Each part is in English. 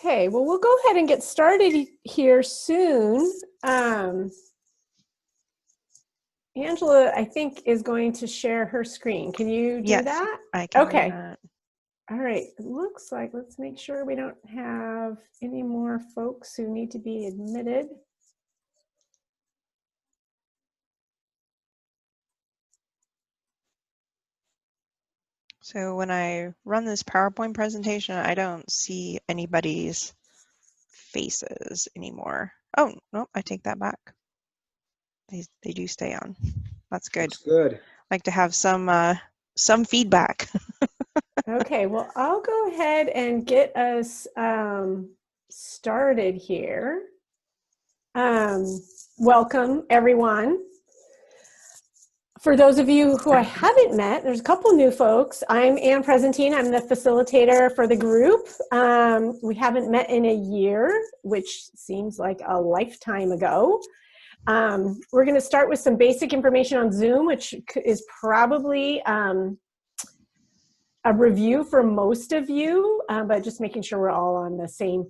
Okay, well, we'll go ahead and get started here soon. Angela, I think, is going to share her screen. Can you do that? I can Okay. do that. All right. It looks like, let's make sure we don't have any more folks who need to be admitted. So when I run this PowerPoint presentation, I don't see anybody's faces anymore. Oh, no, I take that back. They do stay on. That's good. Looks good. Like to have some feedback. Okay, well, I'll go ahead and get us started here. Welcome, everyone. For those of you who I haven't met, there's a couple new folks. I'm Ann Presentine. I'm the facilitator for the group. We haven't met in a year, which seems like a lifetime ago. We're going to start with some basic information on Zoom, which is probably a review for most of you, but just making sure we're all on the same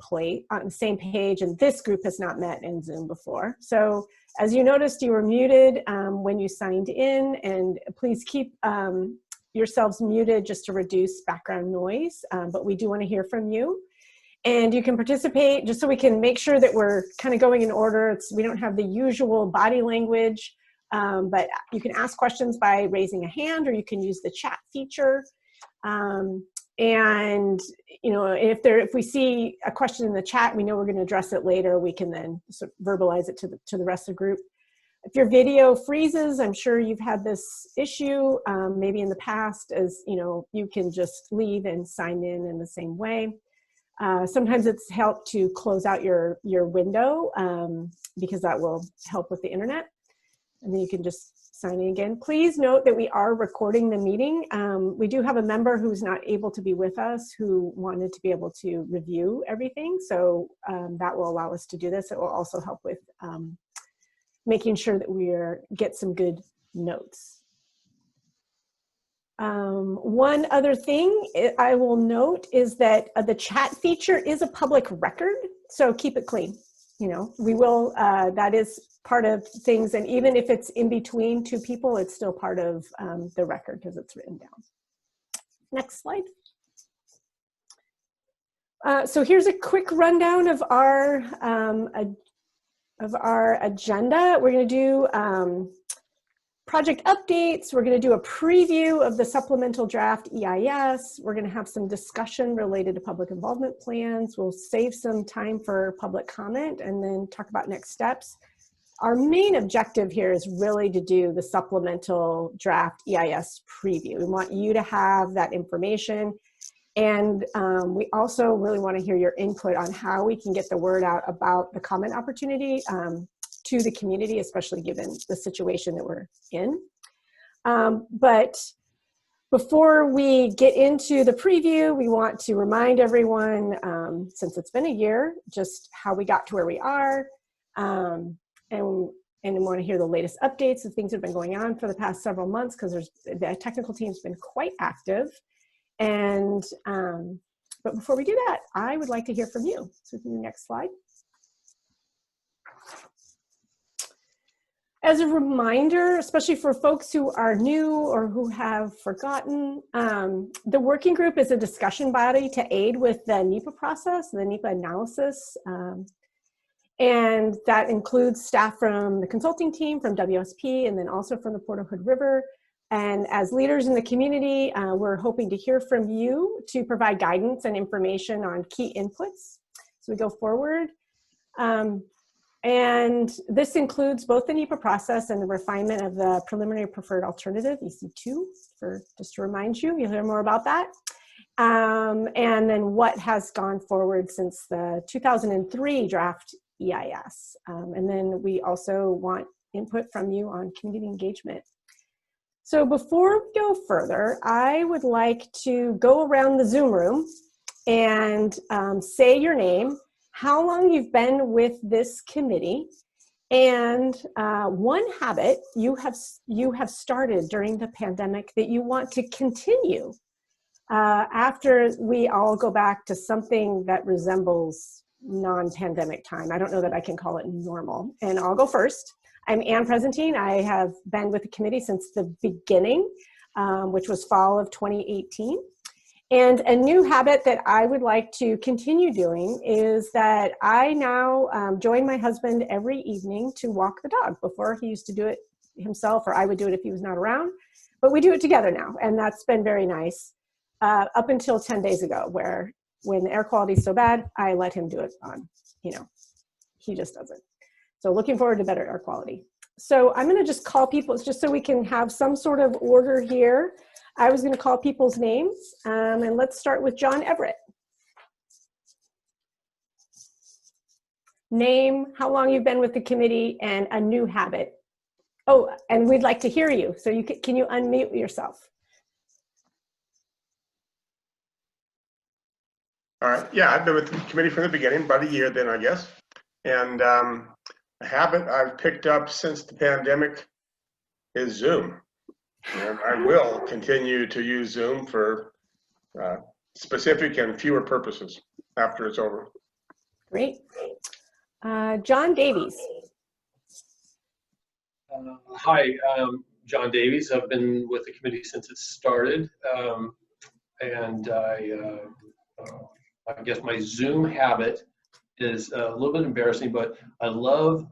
page. And this group has not met in Zoom before. So as you noticed, you were muted when you signed in, and please keep yourselves muted just to reduce background noise. But we do want to hear from you. And you can participate just so we can make sure that we're kind of going in order. We don't have the usual body language, but you can ask questions by raising a hand, or you can use the chat feature. And you know, if we see a question in the chat, we know we're going to address it later. We can then sort of verbalize it to the rest of the group. If your video freezes, I'm sure you've had this issue, maybe in the past, as you know, you can just leave and sign in the same way. Sometimes it's helped to close out your window because that will help with the internet, and then you can just sign in again. Please note that we are recording the meeting. We do have a member who's not able to be with us who wanted to be able to review everything, so that will allow us to do this. It will also help with making sure that we get some good notes. One other thing I will note is that the chat feature is a public record, so keep it clean. You know, we will, that is part of things, and even if it's in between two people, it's still part of the record because it's written down. Next slide. So here's a quick rundown of our agenda. We're going to do project updates. We're going to do a preview of the supplemental draft EIS. We're going to have some discussion related to public involvement plans. We'll save some time for public comment and then talk about next steps. Our main objective here is really to do the supplemental draft EIS preview. We want you to have that information. And we also really want to hear your input on how we can get the word out about the comment opportunity to the community, especially given the situation that we're in. But before we get into the preview, we want to remind everyone, since it's been a year, just how we got to where we are, and want to hear the latest updates of things that have been going on for the past several months, because the technical team's been quite active. And but before we do that, I would like to hear from you. So the next slide. As a reminder, especially for folks who are new or who have forgotten, the working group is a discussion body to aid with the NEPA process, the NEPA analysis. And that includes staff from the consulting team, from WSP, and then also from the Port of Hood River. And as leaders in the community, we're hoping to hear from you to provide guidance and information on key inputs as we go forward. And this includes both the NEPA process and the refinement of the preliminary preferred alternative, EC2, just to remind you, you'll hear more about that. And then what has gone forward since the 2003 draft EIS. And then we also want input from you on community engagement. So before we go further, I would like to go around the Zoom room and say your name, how long you've been with this committee, and one habit you have started during the pandemic that you want to continue after we all go back to something that resembles non-pandemic time. I don't know that I can call it normal. And I'll go first. I'm Ann Presentine. I have been with the committee since the beginning, which was fall of 2018. And a new habit that I would like to continue doing is that I now join my husband every evening to walk the dog. Before, he used to do it himself, or I would do it if he was not around. But we do it together now, and that's been very nice. Up until 10 days ago, where when the air quality is so bad, I let him do it on, he just does it. So looking forward to better air quality. So I'm gonna just call people, just so we can have some sort of order here. I was going to call people's names, and let's start with John Everett. Name, how long you've been with the committee, and a new habit. Oh, and we'd like to hear you. So can you unmute yourself? All right. Yeah, I've been with the committee from the beginning, about a year then, I guess. And a habit I've picked up since the pandemic is Zoom. And I will continue to use Zoom for specific and fewer purposes after it's over. Great. John Davies. Hi, John Davies. I've been with the committee since it started. And I guess my Zoom habit is a little bit embarrassing, but I love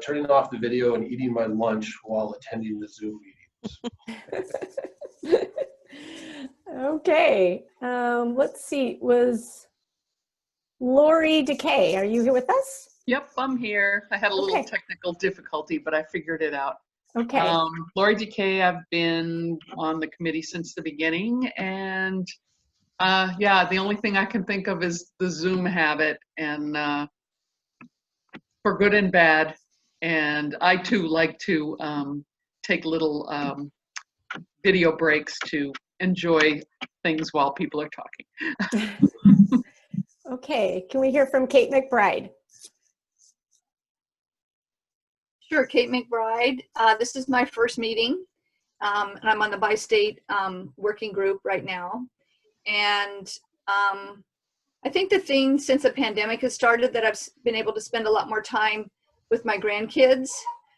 turning off the video and eating my lunch while attending the Zoom meetings. Okay, let's see, was Lori Decay, are you here with us? Yep, I'm here. I had a little Okay. technical difficulty, but I figured it out. Okay. Lori Decay, I've been on the committee since the beginning, and yeah, the only thing I can think of is the Zoom habit, and for good and bad. And I too like to take little video breaks to enjoy things while people are talking. Okay, can we hear from Kate McBride? Sure, Kate McBride. This is my first meeting, and I'm on the bi-state working group right now. And I think the thing since the pandemic has started that I've been able to spend a lot more time with my grandkids,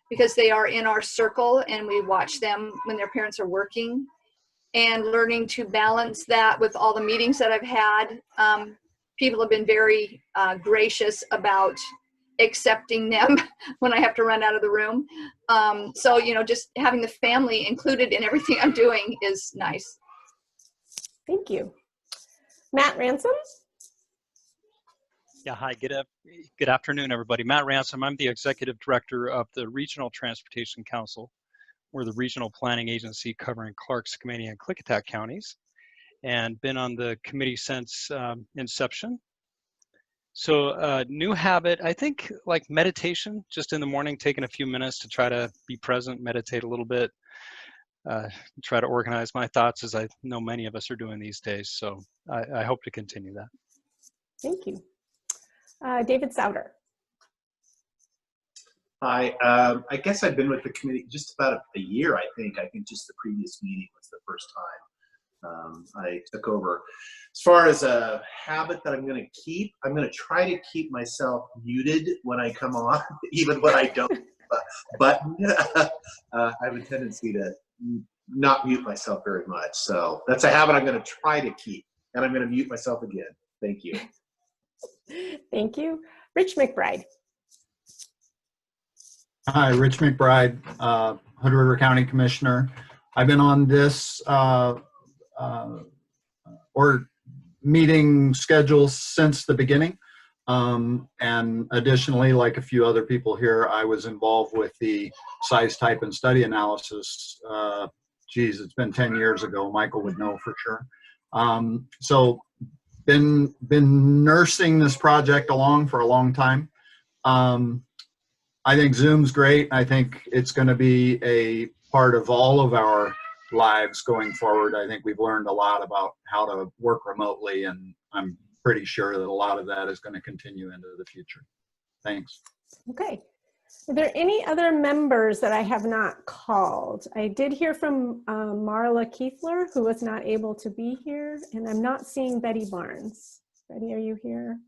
because they are in our circle and we watch them when their parents are working, and learning to balance that with all the meetings that I've had. People have been very gracious about accepting them when I have to run out of the room. So, just having the family included in everything I'm doing is nice. Thank you. Matt Ransom? Yeah, hi, good afternoon, everybody. Matt Ransom, I'm the Executive Director of the Regional Transportation Council. We're the regional planning agency covering Clark, Skamania, and Klickitat counties, and been on the committee since inception. So new habit, I think, like meditation, just in the morning, taking a few minutes to try to be present, meditate a little bit, try to organize my thoughts, as I know many of us are doing these days. So I hope to continue that. Thank you. David Souter. Hi, I guess I've been with the committee just about a year, I think. Just the previous meeting was the first time I took over. As far as a habit that I'm going to keep, I'm going to try to keep myself muted when I come on, even when I don't button. I have a tendency to not mute myself very much. So that's a habit I'm going to try to keep, and I'm going to mute myself again. Thank you. Thank you. Rich McBride. Hi, Rich McBride, Hood River County Commissioner. I've been on this meeting schedule since the beginning. And additionally, like a few other people here, I was involved with the size, type, and study analysis. Geez, it's been 10 years ago. Michael would know for sure. So been nursing this project along for a long time. I think Zoom's great. I think it's going to be a part of all of our lives going forward. I think we've learned a lot about how to work remotely, and I'm pretty sure that a lot of that is going to continue into the future. Thanks. Okay. Are there any other members that I have not called? I did hear from Marla Kiefler, who was not able to be here, and I'm not seeing Betty Barnes. Betty, are you here?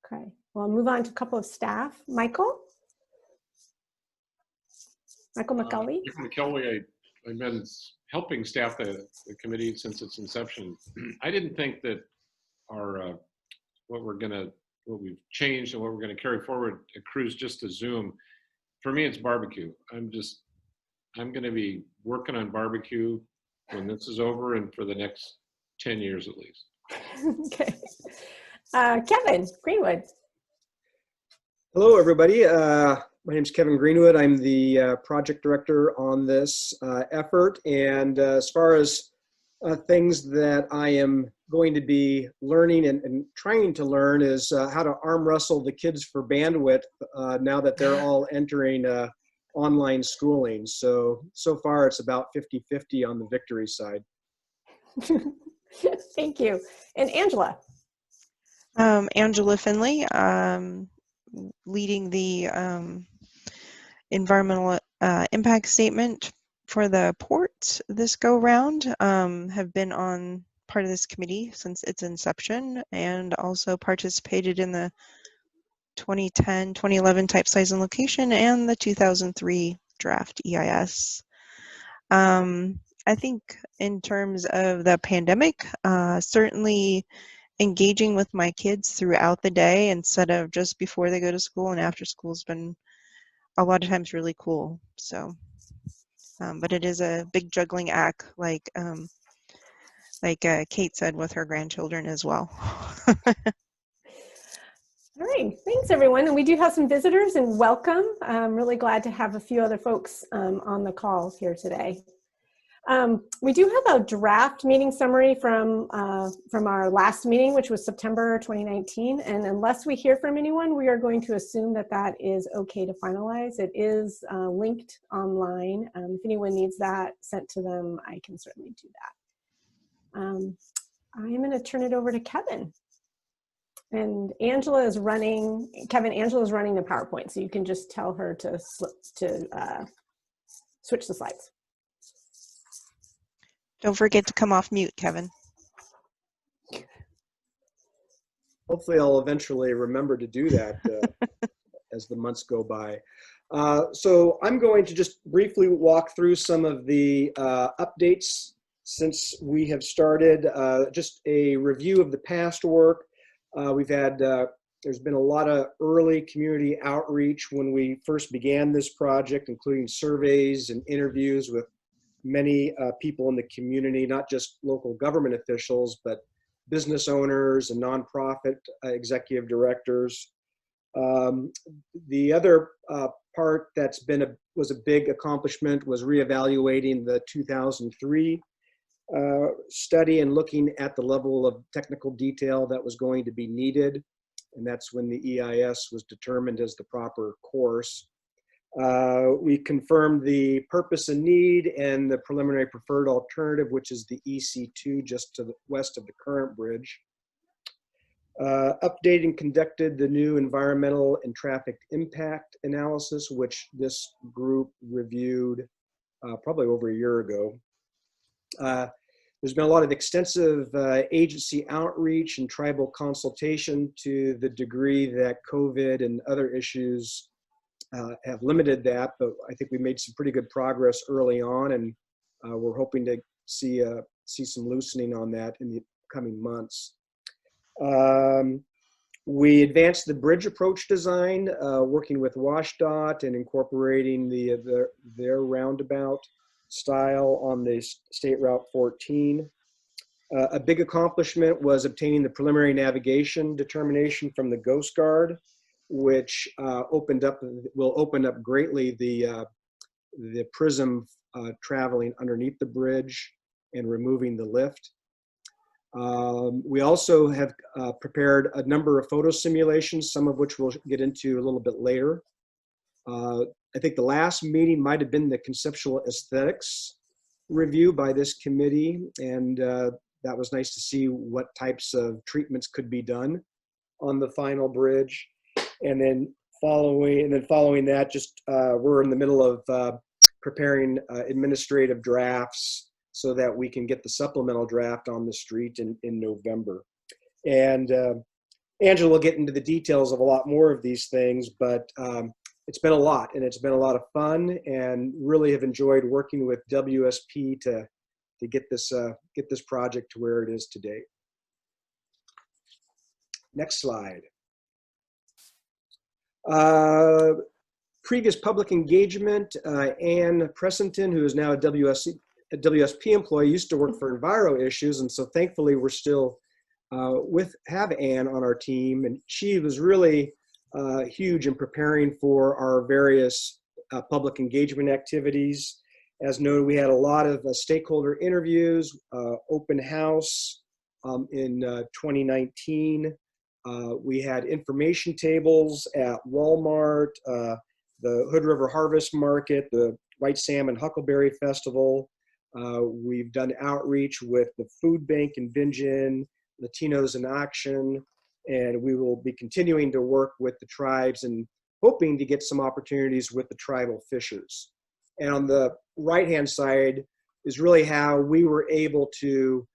Okay, well, I'll move on to a couple of staff. Michael McCully. Michael McKelway, I've been helping staff the committee since its inception. I didn't think that our what we've changed and what we're gonna carry forward accrues just to Zoom. For me, it's barbecue. I'm gonna be working on barbecue when this is over and for the next 10 years at least. Okay. Kevin Greenwood. Hello, everybody. My name is Kevin Greenwood. I'm the project director on this effort. And as far as things that I am going to be learning and trying to learn is how to arm wrestle the kids for bandwidth now that they're all entering online schooling. So far it's about 50-50 on the victory side. Thank you. And Angela. Angela Finley, leading the environmental impact statement for the port this go round. Have been on part of this committee since its inception and also participated in the 2010, 2011 type size and location and the 2003 draft EIS. I think in terms of the pandemic, certainly engaging with my kids throughout the day instead of just before they go to school and after school has been a lot of times really cool. So, but it is a big juggling act, like Kate said with her grandchildren as well. All right, thanks everyone. And we do have some visitors and welcome. I'm really glad to have a few other folks on the call here today. We do have a draft meeting summary from our last meeting, which was September 2019. And unless we hear from anyone, we are going to assume that that is okay to finalize. It is linked online. If anyone needs that sent to them, I can certainly do that. I'm going to turn it over to Kevin. And Angela is running, Angela is running the PowerPoint, so you can just tell her to switch the slides. Don't forget to come off mute, Kevin. Hopefully I'll eventually remember to do that as the months go by. So I'm going to just briefly walk through some of the updates since we have started. Just a review of the past work. We've had, there's been a lot of early community outreach when we first began this project, including surveys and interviews with many people in the community, not just local government officials, but business owners and nonprofit executive directors. The other part that's been was a big accomplishment was reevaluating the 2003 study and looking at the level of technical detail that was going to be needed. And that's when the EIS was determined as the proper course. We confirmed the purpose and need and the preliminary preferred alternative, which is the EC2 just to the west of the current bridge. Updated and conducted the new environmental and traffic impact analysis, which this group reviewed probably over a year ago. There's been a lot of extensive agency outreach and tribal consultation to the degree that COVID and other issues have limited that, but I think we made some pretty good progress early on, and we're hoping to see some loosening on that in the coming months. We advanced the bridge approach design, working with WashDOT and incorporating their roundabout style on the State Route 14. A big accomplishment was obtaining the preliminary navigation determination from the Coast Guard, which will open up greatly the prism traveling underneath the bridge and removing the lift. We also have prepared a number of photo simulations, some of which we'll get into a little bit later. I think the last meeting might have been the conceptual aesthetics review by this committee, and that was nice to see what types of treatments could be done on the final bridge. And then following that, just we're in the middle of preparing administrative drafts so that we can get the supplemental draft on the street in November. And Angela will get into the details of a lot more of these things, but it's been a lot, and it's been a lot of fun, and really have enjoyed working with WSP to get this project to where it is today. Next slide. Previous public engagement, Ann Pressenton, who is now a WSP employee, used to work for Enviro Issues, and so thankfully we're still have Ann on our team, and she was really huge in preparing for our various public engagement activities. As noted, we had a lot of stakeholder interviews, open house in 2019. We had information tables at Walmart, the Hood River Harvest Market, the White Salmon Huckleberry Festival. We've done outreach with the Food Bank in Bingen, Latinos in Action, and we will be continuing to work with the tribes and hoping to get some opportunities with the tribal fishers. And on the right-hand side is really how we were able to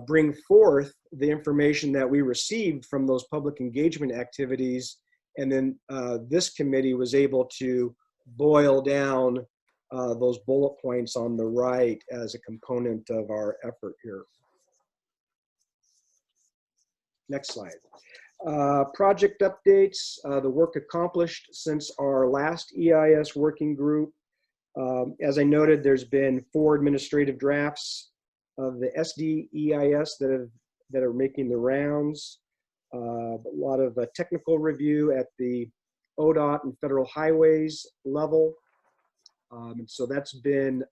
bring forth the information that we received from those public engagement activities. And then this committee was able to boil down those bullet points on the right as a component of our effort here. Next slide. Project updates, the work accomplished since our last EIS working group. As I noted, there's been 4 administrative drafts of the SDEIS that are making the rounds. A lot of technical review at the ODOT and federal highways level. And so that's been,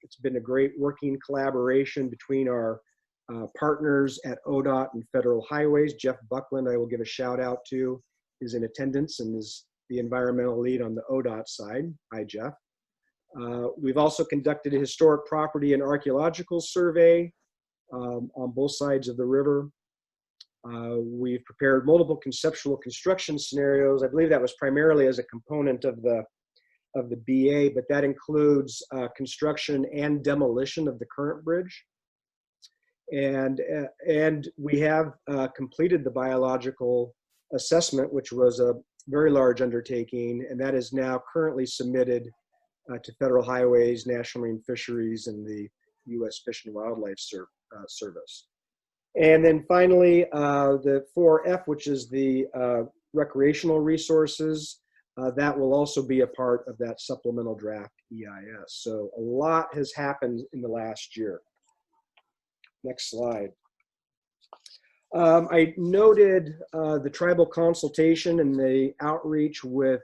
it's been a great working collaboration between our partners at ODOT and federal highways. Jeff Buckland, I will give a shout out to, is in attendance and is the environmental lead on the ODOT side. Hi, Jeff. We've also conducted a historic property and archaeological survey on both sides of the river. We've prepared multiple conceptual construction scenarios. I believe that was primarily as a component of the BA, but that includes construction and demolition of the current bridge. And we have completed the biological assessment, which was a very large undertaking, and that is now currently submitted to Federal Highways, National Marine Fisheries, and the U.S. Fish and Wildlife Service. And then finally, the 4F, which is the recreational resources, that will also be a part of that supplemental draft EIS. So a lot has happened in the last year. Next slide. I noted the tribal consultation and the outreach with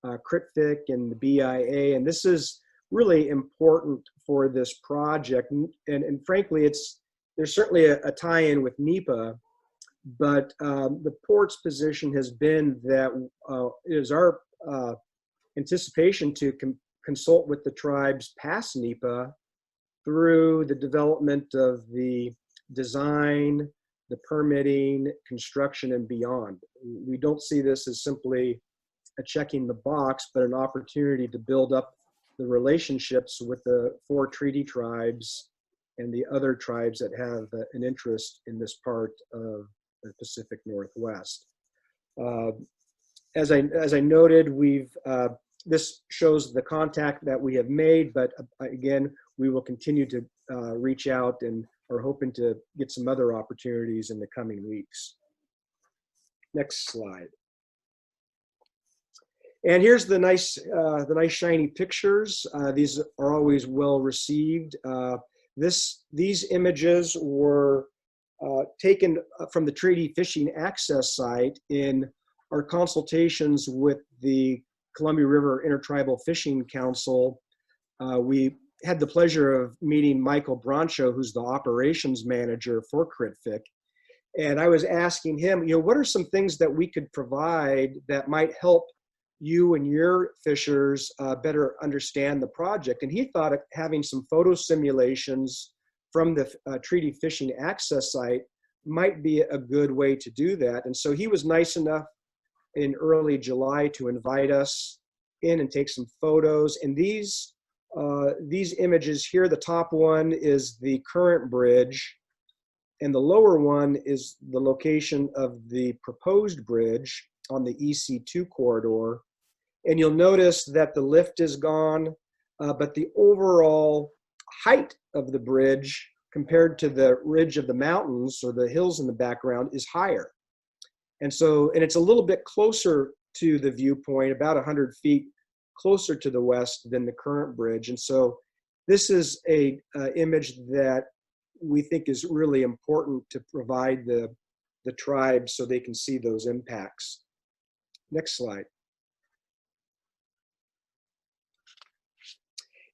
CRITFIC and the BIA, and this is really important for this project. And frankly, there's certainly a tie-in with NEPA, but the port's position has been that it is our anticipation to consult with the tribes past NEPA through the development of the design, the permitting, construction, and beyond. We don't see this as simply a checking the box, but an opportunity to build up the relationships with the 4 treaty tribes and the other tribes that have an interest in this part of the Pacific Northwest. As I noted, this shows the contact that we have made, but again, we will continue to reach out and are hoping to get some other opportunities in the coming weeks. Next slide. And here's the nice shiny pictures. These are always well received. These images were taken from the Treaty Fishing Access Site in our consultations with the Columbia River Intertribal Fishing Council. We had the pleasure of meeting Michael Broncho, who's the operations manager for CRITFIC. And I was asking him, what are some things that we could provide that might help you and your fishers better understand the project? And he thought of having some photo simulations from the Treaty Fishing Access Site might be a good way to do that. And so he was nice enough in early July to invite us in and take some photos. And these images here, the top one is the current bridge, and the lower one is the location of the proposed bridge on the EC2 corridor. And you'll notice that the lift is gone, but the overall height of the bridge compared to the ridge of the mountains or the hills in the background is higher. And it's a little bit closer to the viewpoint, about 100 feet closer to the west than the current bridge. And so this is a image that we think is really important to provide the tribes so they can see those impacts. Next slide.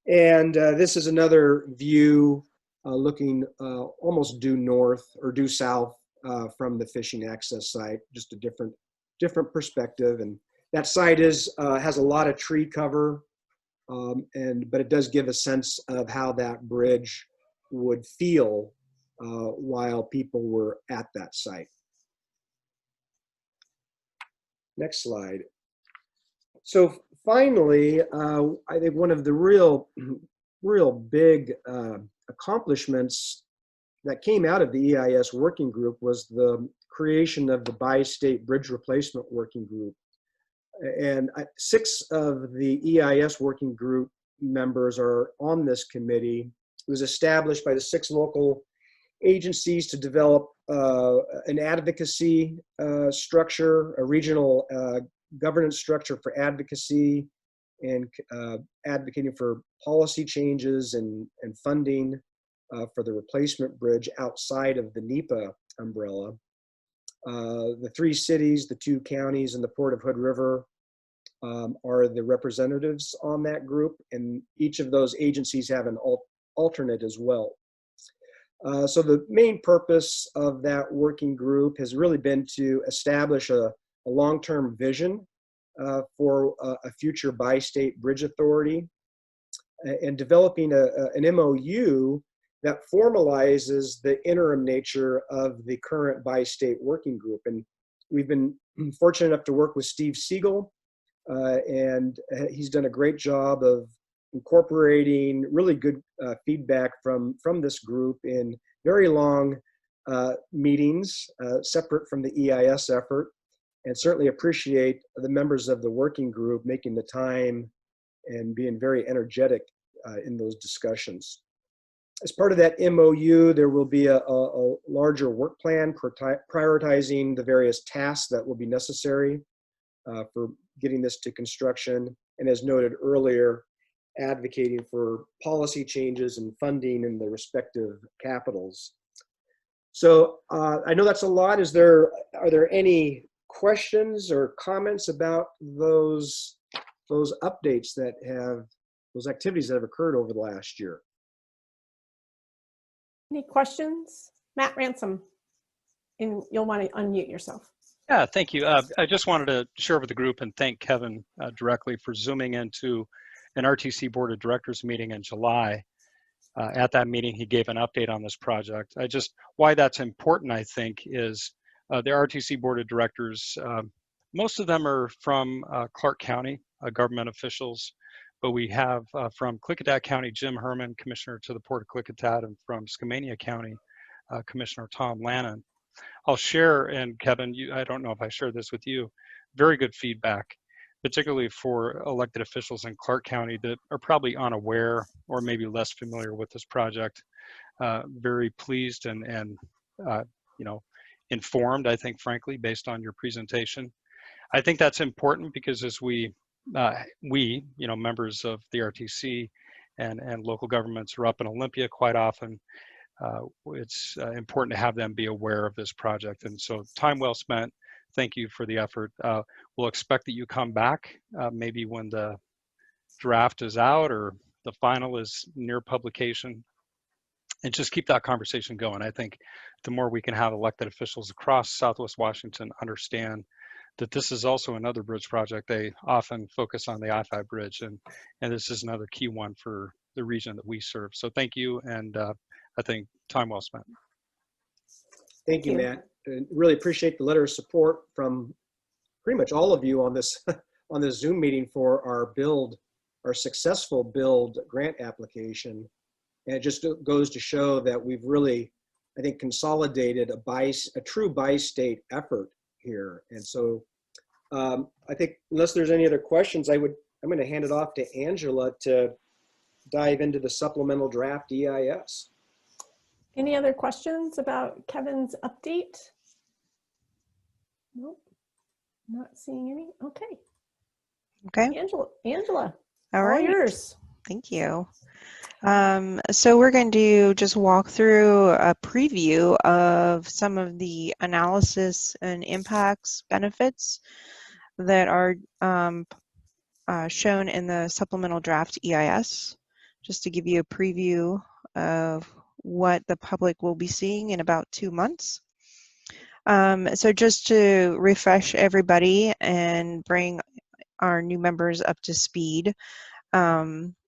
And this is another view looking almost due north or due south from the fishing access site, just a different perspective. And that site has a lot of tree cover, but it does give a sense of how that bridge would feel while people were at that site. Next slide. So finally, I think one of the real big accomplishments that came out of the EIS working group was the creation of the Bi-State Bridge Replacement Working Group. And 6 of the EIS working group members are on this committee. It was established by the 6 local agencies to develop an advocacy structure, a regional governance structure for advocacy and advocating for policy changes and funding for the replacement bridge outside of the NEPA umbrella. The 3 cities, the 2 counties, and the Port of Hood River are the representatives on that group, and each of those agencies have an alternate as well. So the main purpose of that working group has really been to establish a long-term vision for a future bi-state bridge authority and developing an MOU that formalizes the interim nature of the current bi-state working group. And we've been fortunate enough to work with Steve Siegel, and he's done a great job of incorporating really good feedback from this group in very long meetings separate from the EIS effort, and certainly appreciate the members of the working group making the time and being very energetic in those discussions. As part of that MOU, there will be a larger work plan prioritizing the various tasks that will be necessary for getting this to construction, and as noted earlier, advocating for policy changes and funding in the respective capitals. So I know that's a lot. Are there any questions or comments about those updates those activities that have occurred over the last year? Any questions? Matt Ransom, and you'll want to unmute yourself. Yeah, thank you. I just wanted to share with the group and thank Kevin directly for zooming into an RTC Board of Directors meeting in July. At that meeting, he gave an update on this project. Why that's important, I think, is the RTC Board of Directors, most of them are from Clark County, government officials, but we have from Klickitat County, Jim Herman, Commissioner to the Port of Klickitat, and from Skamania County, Commissioner Tom Lannon. I'll share, and Kevin, I don't know if I shared this with you, very good feedback, particularly for elected officials in Clark County that are probably unaware or maybe less familiar with this project. Very pleased and informed, I think, frankly, based on your presentation. I think that's important because as we, members of the RTC and local governments are up in Olympia quite often, it's important to have them be aware of this project. And so time well spent. Thank you for the effort. We'll expect that you come back maybe when the draft is out or the final is near publication, and just keep that conversation going. I think the more we can have elected officials across Southwest Washington understand that this is also another bridge project. They often focus on the I-5 bridge, and this is another key one for the region that we serve. So thank you, and I think time well spent. Thank you, Matt. And really appreciate the letter of support from pretty much all of you on this on this Zoom meeting for our successful build grant application. And it just goes to show that we've really, I think, consolidated a true bi-state effort here. And so I think unless there's any other questions, I'm going to hand it off to Angela to dive into the supplemental draft EIS. Any other questions about Kevin's update? Nope, not seeing any. Okay. Okay. Angela, All right. yours. Thank you. So we're going to just walk through a preview of some of the analysis and impacts benefits that are shown in the supplemental draft EIS, just to give you a preview of what the public will be seeing in about 2 months. So just to refresh everybody and bring our new members up to speed,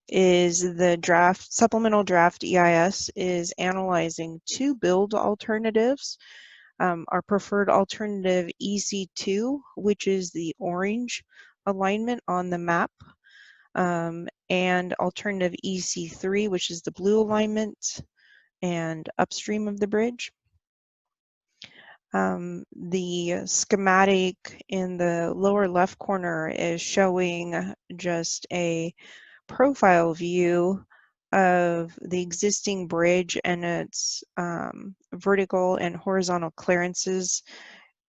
is the supplemental draft EIS is analyzing 2 build alternatives. Our preferred alternative EC2, which is the orange alignment on the map, and alternative EC3, which is the blue alignment and upstream of the bridge. The schematic in the lower left corner is showing just a profile view of the existing bridge and its vertical and horizontal clearances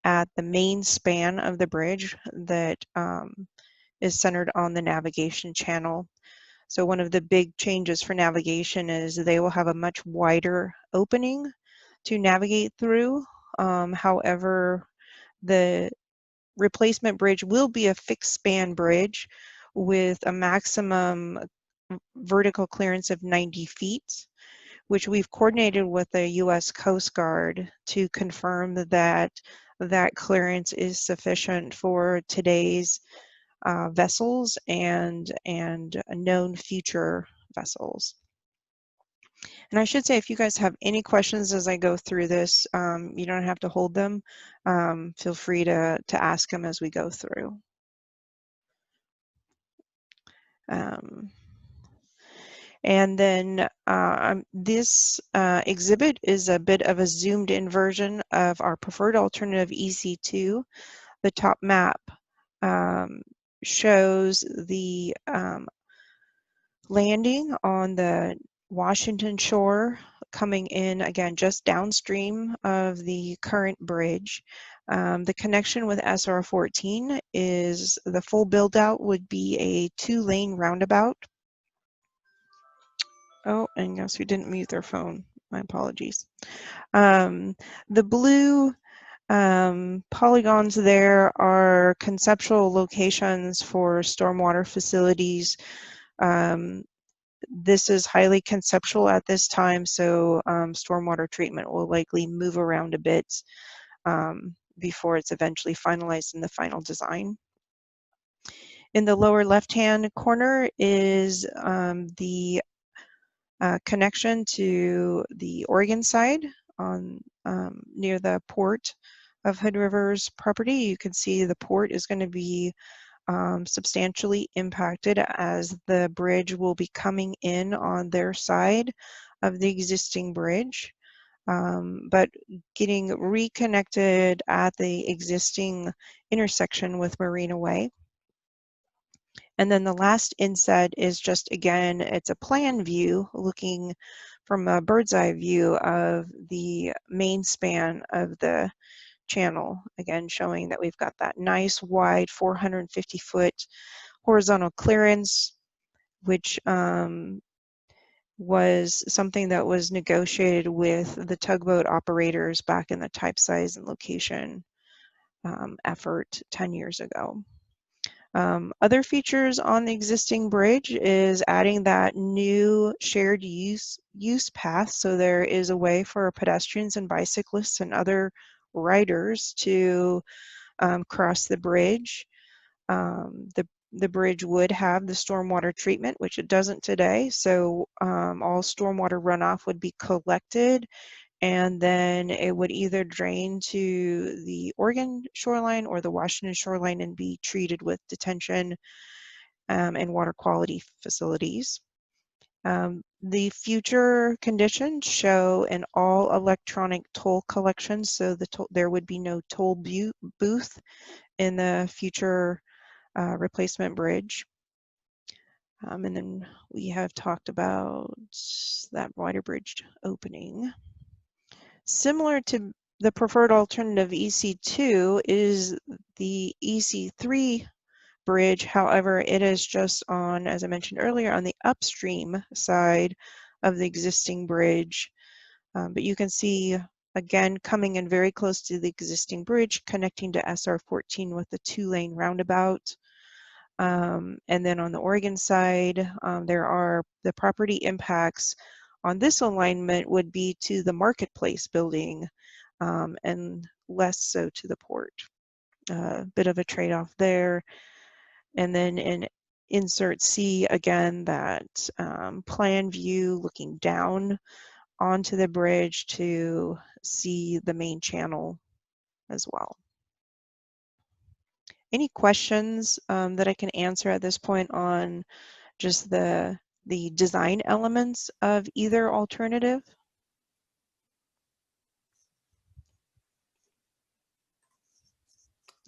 at the main span of the bridge that is centered on the navigation channel. So one of the big changes for navigation is they will have a much wider opening to navigate through. However, the replacement bridge will be a fixed span bridge with a maximum vertical clearance of 90 feet, which we've coordinated with the U.S. Coast Guard to confirm that that clearance is sufficient for today's vessels and known future vessels. And I should say, if you guys have any questions as I go through this, you don't have to hold them. Feel free to ask them as we go through. And then this exhibit is a bit of a zoomed in version of our preferred alternative EC2. The top map shows the landing on the Washington shore coming in, again, just downstream of the current bridge. The connection with SR14 is the full build out would be a 2-lane roundabout. Oh, and yes, we didn't mute their phone. My apologies. The blue polygons there are conceptual locations for stormwater facilities. This is highly conceptual at this time, so stormwater treatment will likely move around a bit before it's eventually finalized in the final design. In the lower left-hand corner is the connection to the Oregon side on near the port of Hood River's property. You can see the port is going to be substantially impacted as the bridge will be coming in on their side of the existing bridge, but getting reconnected at the existing intersection with Marina Way. And then the last inset is just, again, it's a plan view looking from a bird's eye view of the main span of the channel, again showing that we've got that nice wide 450-foot horizontal clearance, which was something that was negotiated with the tugboat operators back in the type, size, and location effort 10 years ago. Other features on the existing bridge is adding that new shared use path, so there is a way for pedestrians and bicyclists and other riders to cross the bridge. The bridge would have the stormwater treatment, which it doesn't today, so all stormwater runoff would be collected and then it would either drain to the Oregon shoreline or the Washington shoreline and be treated with detention and water quality facilities. The future conditions show an all electronic toll collection, so there would be no toll booth in the future replacement bridge. And then we have talked about that wider bridge opening. Similar to the preferred alternative EC2 is the EC3 bridge. However, it is just on, as I mentioned earlier, on the upstream side of the existing bridge. But you can see, again, coming in very close to the existing bridge, connecting to SR14 with the 2-lane roundabout. And then on the Oregon side, there are the property impacts on this alignment would be to the marketplace building and less so to the port. Bit of a trade-off there. And then in insert C, again, that plan view looking down onto the bridge to see the main channel as well. Any questions that I can answer at this point on just the design elements of either alternative?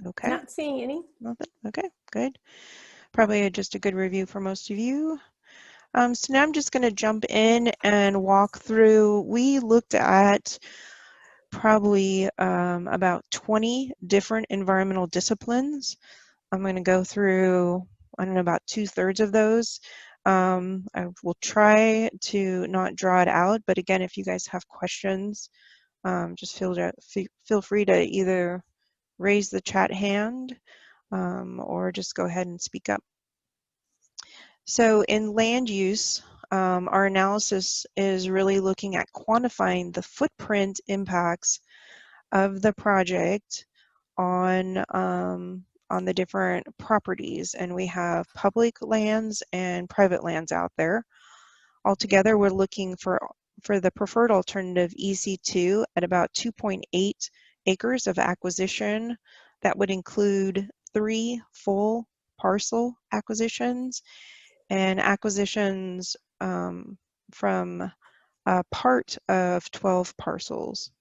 Okay. Not seeing any. Nothing. Okay, good. Probably just a good review for most of you. So now I'm just going to jump in and walk through. We looked at probably about 20 different environmental disciplines. I'm going to go through, I don't know, about 2/3 of those. I will try to not draw it out, but again, if you guys have questions, just feel free to either raise the chat hand or just go ahead and speak up. So in land use, our analysis is really looking at quantifying the footprint impacts of the project on the different properties, and we have public lands and private lands out there. Altogether, we're looking for the preferred alternative EC2 at about 2.8 acres of acquisition. That would include 3 full parcel acquisitions and acquisitions from a part of 12 parcels.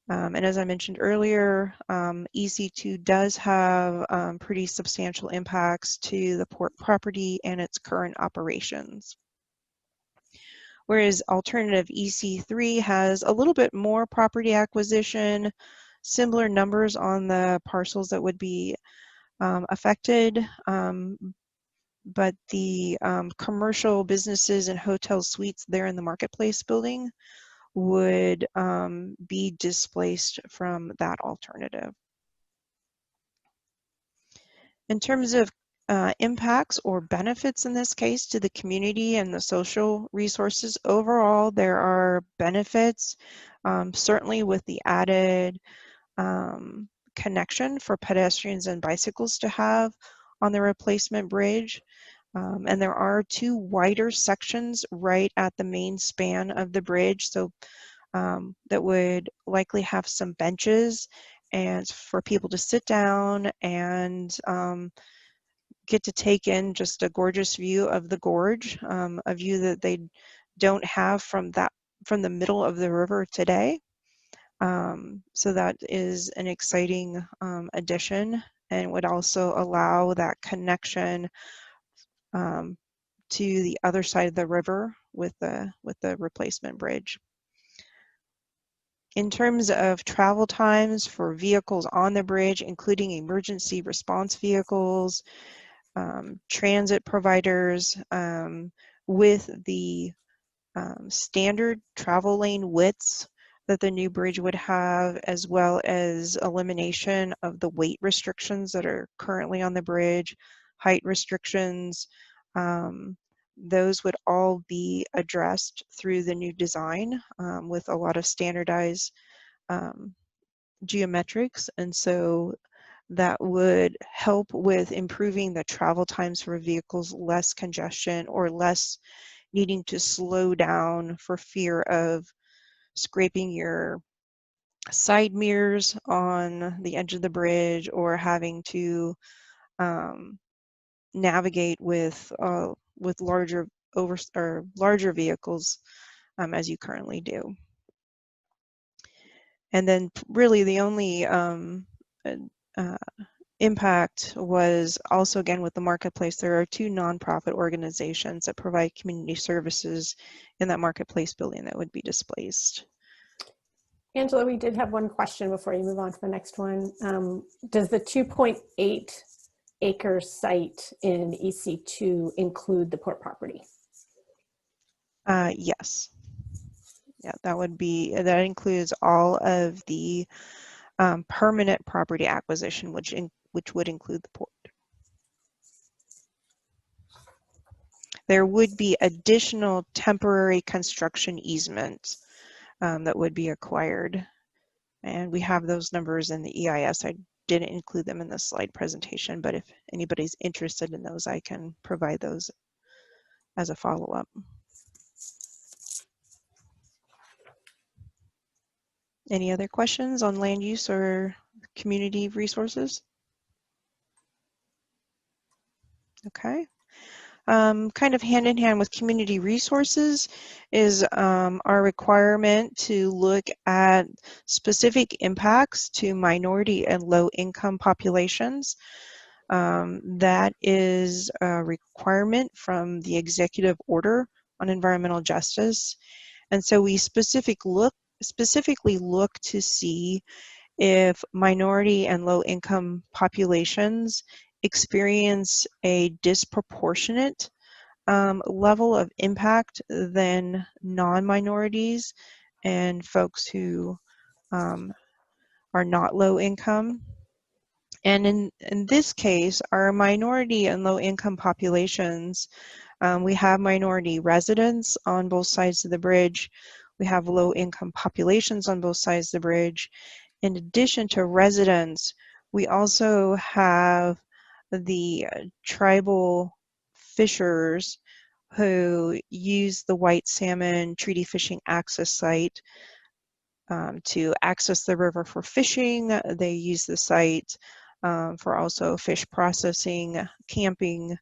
And as I mentioned earlier, EC2 does have pretty substantial impacts to the port property and its current operations. Whereas alternative EC3 has a little bit more property acquisition, similar numbers on the parcels that would be affected, but the commercial businesses and hotel suites there in the marketplace building would be displaced from that alternative. In terms of impacts or benefits in this case to the community and the social resources, overall there are benefits, certainly with the added connection for pedestrians and bicycles to have on the replacement bridge. And there are 2 wider sections right at the main span of the bridge, so that would likely have some benches and for people to sit down and get to take in just a gorgeous view of the gorge, a view that they don't have from the middle of the river today. So that is an exciting addition, and would also allow that connection to the other side of the river with the replacement bridge. In terms of travel times for vehicles on the bridge, including emergency response vehicles, transit providers, with the standard travel lane widths that the new bridge would have, as well as elimination of the weight restrictions that are currently on the bridge, height restrictions, those would all be addressed through the new design with a lot of standardized geometrics. And so that would help with improving the travel times for vehicles, less congestion or less needing to slow down for fear of scraping your side mirrors on the edge of the bridge, or having to navigate with larger vehicles as you currently do. And then really the only impact was also, again, with the marketplace. There are 2 nonprofit organizations that provide community services in that marketplace building that would be displaced. Angela, we did have one question before you move on to the next one. Does the 2.8 acre site in EC2 include the port property? Yes. Yeah, that includes all of the permanent property acquisition, which would include the port. There would be additional temporary construction easements that would be acquired, and we have those numbers in the EIS. I didn't include them in the slide presentation, but if anybody's interested in those, I can provide those as a follow-up. Any other questions on land use or community resources? Okay. Kind of hand in hand with community resources is our requirement to look at specific impacts to minority and low income populations. That is a requirement from the executive order on environmental justice. And so we specifically look to see if minority and low income populations experience a disproportionate level of impact than non-minorities and folks who are not low income. And in this case, our minority and low income populations, we have minority residents on both sides of the bridge. We have low income populations on both sides of the bridge. In addition to residents, we also have the tribal fishers who use the White Salmon Treaty Fishing Access Site to access the river for fishing. They use the site for also fish processing, camping,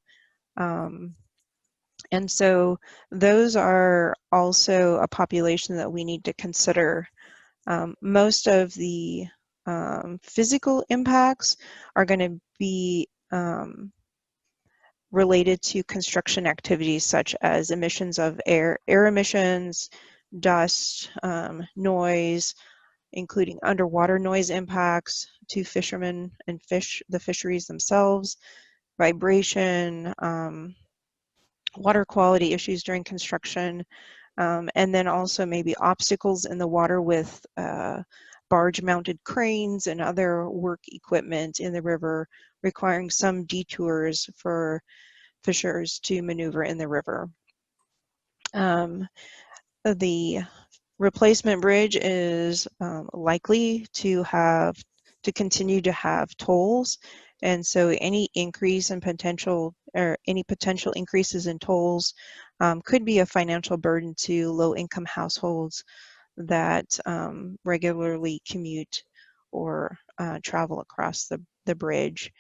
and so those are also a population that we need to consider. Most of the physical impacts are going to be related to construction activities such as emissions of air emissions, dust, noise, including underwater noise impacts to fishermen and the fisheries themselves, vibration, water quality issues during construction, and then also maybe obstacles in the water with barge-mounted cranes and other work equipment in the river requiring some detours for fishers to maneuver in the river. The replacement bridge is likely to continue to have tolls, and so any increase in potential increases in tolls could be a financial burden to low-income households that regularly commute or travel across the bridge.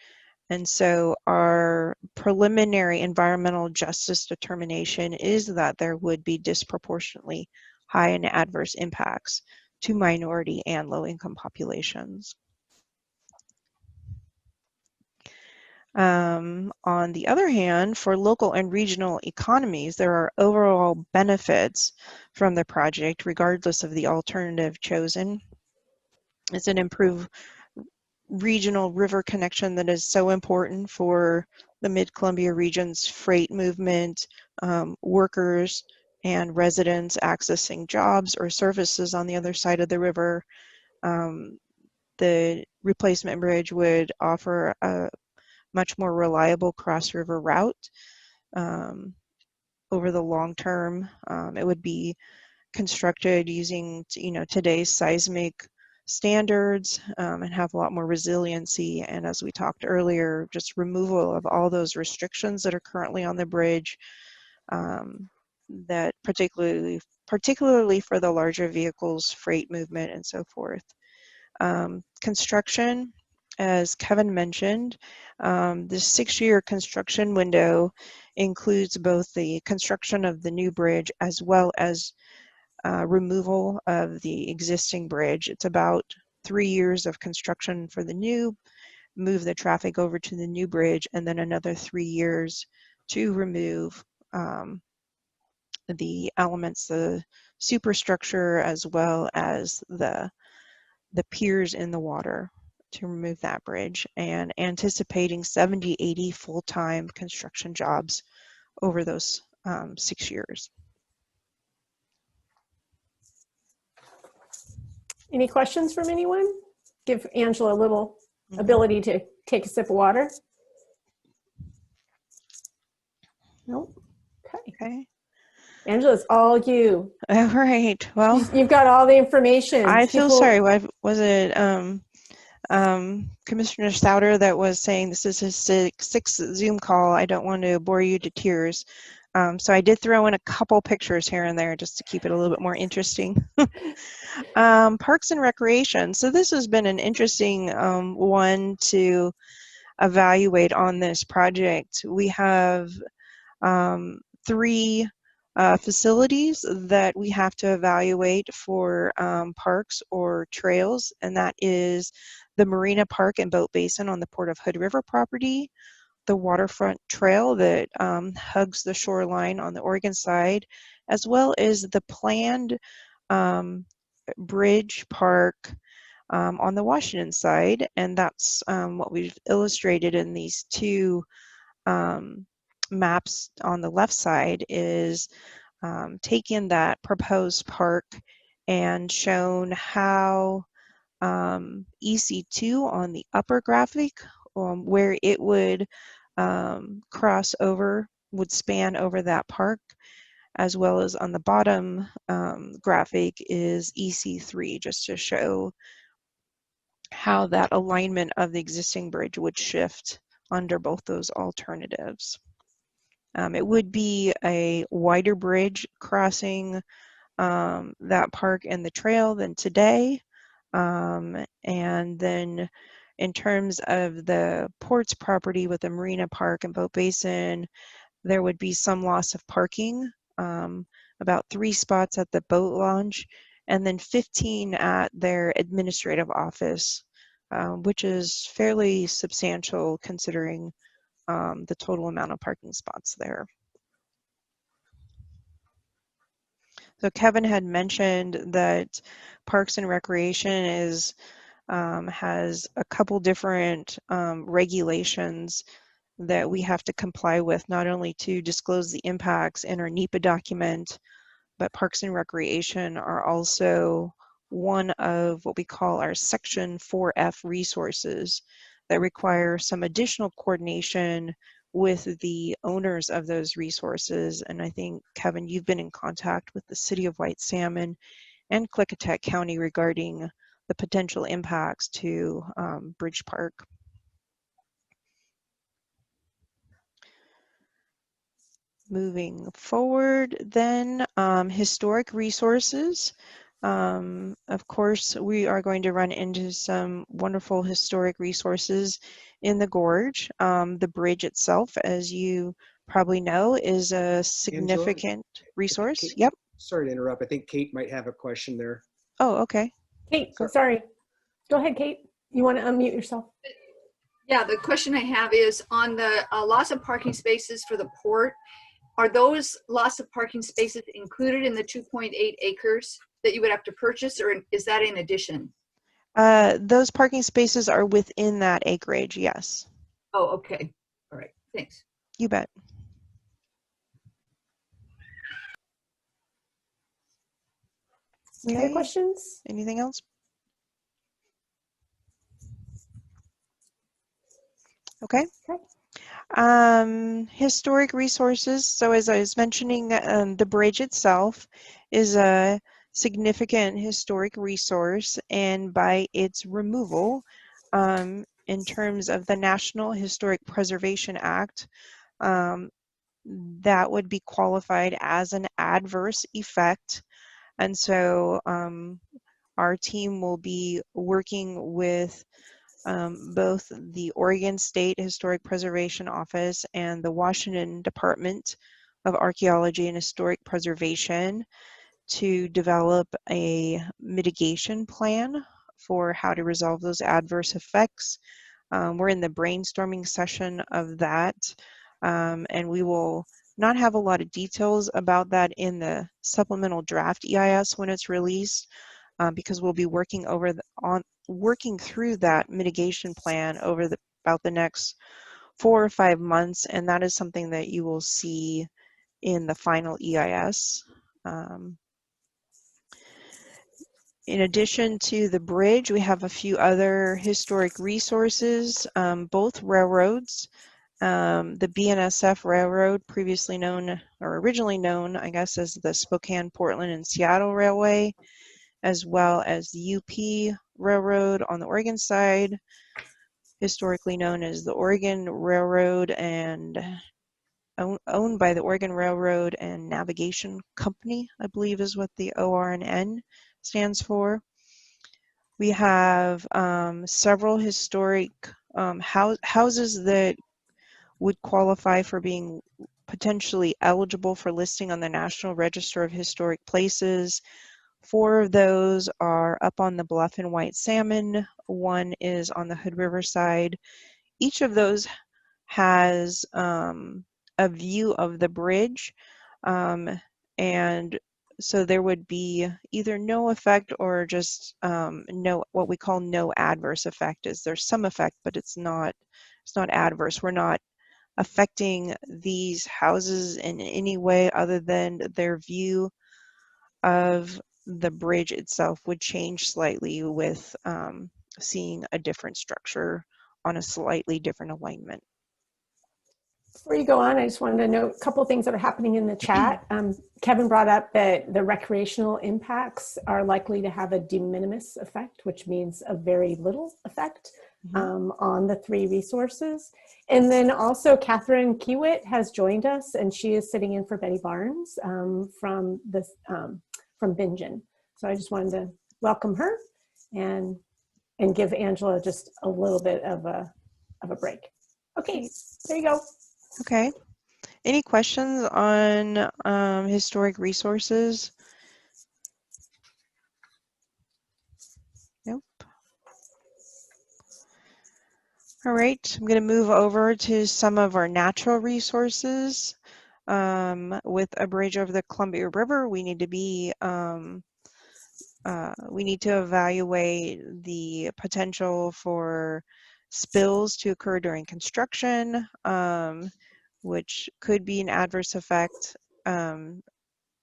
And so our preliminary environmental justice determination is that there would be disproportionately high and adverse impacts to minority and low-income populations. On the other hand, for local and regional economies, there are overall benefits from the project, regardless of the alternative chosen. It's an improved regional river connection that is so important for the Mid-Columbia region's freight movement, workers and residents accessing jobs or services on the other side of the river. The replacement bridge would offer a much more reliable cross-river route over the long term. It would be constructed using today's seismic standards and have a lot more resiliency, and as we talked earlier, just removal of all those restrictions that are currently on the bridge that particularly for the larger vehicles, freight movement, and so forth. Construction, as Kevin mentioned, this 6-year construction window includes both the construction of the new bridge as well as removal of the existing bridge. It's about 3 years of construction for the new, move the traffic over to the new bridge, and then another 3 years to remove the elements, the superstructure, as well as the piers in the water to remove that bridge, and anticipating 70-80 full-time construction jobs over those 6 years. Any questions from anyone? Give Angela a little ability to take a sip of water. Nope. Okay. Angela, it's all you. All right. Well, You've got all the information. I feel sorry. Was it Commissioner Souter that was saying this is his sixth Zoom call? I don't want to bore you to tears. So I did throw in a couple pictures here and there just to keep it a little bit more interesting. Parks and Recreation. So this has been an interesting one to evaluate on this project. We have 3 facilities that we have to evaluate for parks or trails, and that is the Marina Park and Boat Basin on the Port of Hood River property, the waterfront trail that hugs the shoreline on the Oregon side, as well as the planned bridge park on the Washington side, and that's what we've illustrated in these 2 maps on the left side is taken that proposed park and shown how EC2 on the upper graphic, where it would cross over, would span over that park, as well as on the bottom graphic is EC3, just to show how that alignment of the existing bridge would shift under both those alternatives. It would be a wider bridge crossing that park and the trail than today. And then in terms of the port's property with the Marina Park and Boat Basin, there would be some loss of parking, about 3 spots at the boat launch, and then 15 at their administrative office, which is fairly substantial considering the total amount of parking spots there. So Kevin had mentioned that Parks and Recreation is has a couple different regulations that we have to comply with, not only to disclose the impacts in our NEPA document, but Parks and Recreation are also one of what we call our Section 4F resources that require some additional coordination with the owners of those resources. And I think, Kevin, you've been in contact with the City of White Salmon and Klickitat County regarding the potential impacts to Bridge Park. Moving forward then, historic resources. Of course, we are going to run into some wonderful historic resources in the gorge. The bridge itself, as you probably know, is a significant resource. Kate, yep. Sorry to interrupt. I think Kate might have a question there. Oh, okay. Kate, sorry. Go ahead, Kate. You want to unmute yourself? Yeah, the question I have is on the loss of parking spaces for the port. Are those loss of parking spaces included in the 2.8 acres that you would have to purchase, or is that in addition? Those parking spaces are within that acreage, yes. Oh, okay. All right. Thanks. You bet. Any other questions? Anything else? Okay. Historic resources. So as I was mentioning, the bridge itself is a significant historic resource, and by its removal, in terms of the National Historic Preservation Act, that would be qualified as an adverse effect. And so our team will be working with both the Oregon State Historic Preservation Office and the Washington Department of Archaeology and Historic Preservation to develop a mitigation plan for how to resolve those adverse effects. We're in the brainstorming session of that, and we will not have a lot of details about that in the supplemental draft EIS when it's released, because we'll be working through that mitigation plan over about the next 4 or 5 months, and that is something that you will see in the final EIS. In addition to the bridge, we have a few other historic resources, both railroads. The BNSF Railroad, previously known, or originally known, I guess, as the Spokane, Portland, and Seattle Railway, as well as the UP Railroad on the Oregon side, historically known as the Oregon Railroad and owned by the Oregon Railroad and Navigation Company, I believe is what the ORN stands for. We have several historic houses that would qualify for being potentially eligible for listing on the National Register of Historic Places. 4 of those are up on the bluff in White Salmon. 1 is on the Hood River side. Each of those has a view of the bridge, and so there would be either no effect or just no, what we call no adverse effect. Is there's some effect, but it's not adverse. We're not affecting these houses in any way other than their view of the bridge itself would change slightly with seeing a different structure on a slightly different alignment. Before you go on, I just wanted to note a couple of things that are happening in the chat. Kevin brought up that the recreational impacts are likely to have a de minimis effect, which means a very little effect on the 3 resources. And then also Catherine Kiewit has joined us, and she is sitting in for Betty Barnes from Bingen. So I just wanted to welcome her and give Angela just a little bit of a break. Okay, there you go. Okay. Any questions on historic resources? Nope. All right, I'm going to move over to some of our natural resources. With a bridge over the Columbia River, we need to be we need to evaluate the potential for spills to occur during construction, which could be an adverse effect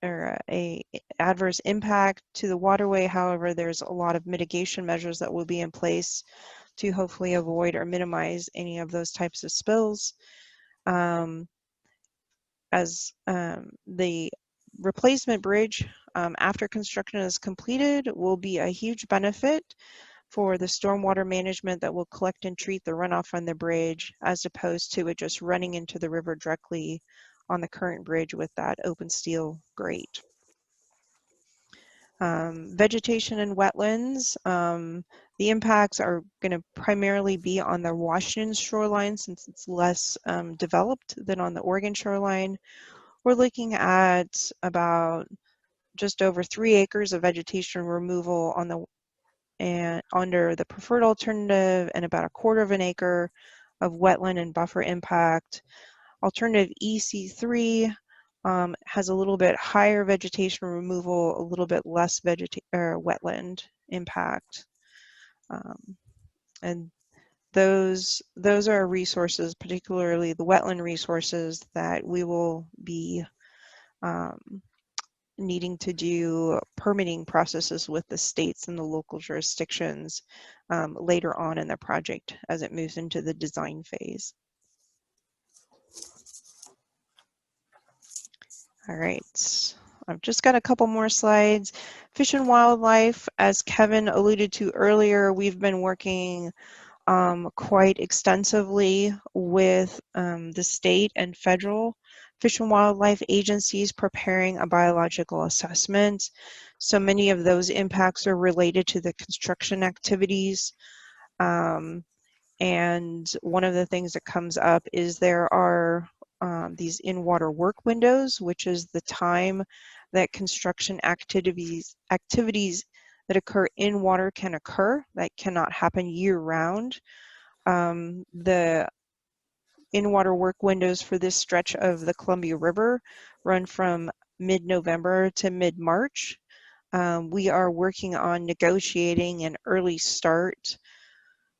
or a adverse impact to the waterway. However, there's a lot of mitigation measures that will be in place to hopefully avoid or minimize any of those types of spills. As the replacement bridge after construction is completed will be a huge benefit for the stormwater management that will collect and treat the runoff from the bridge, as opposed to it just running into the river directly on the current bridge with that open steel grate. Vegetation and wetlands, the impacts are going to primarily be on the Washington shoreline since it's less developed than on the Oregon shoreline. We're looking at about just over 3 acres of vegetation removal on the under the preferred alternative, and about 1/4 of an acre of wetland and buffer impact. Alternative EC3 has a little bit higher vegetation removal, a little bit less wetland impact, and those are resources, particularly the wetland resources, that we will be needing to do permitting processes with the states and the local jurisdictions later on in the project as it moves into the design phase. All right, I've just got a couple more slides. Fish and wildlife, as Kevin alluded to earlier, we've been working quite extensively with the state and federal Fish and Wildlife agencies preparing a biological assessment. So many of those impacts are related to the construction activities. And one of the things that comes up is there are these in-water work windows, which is the time that construction activities that occur in water can occur. That cannot happen year-round. The in-water work windows for this stretch of the Columbia River run from mid-November to mid-March. We are working on negotiating an early start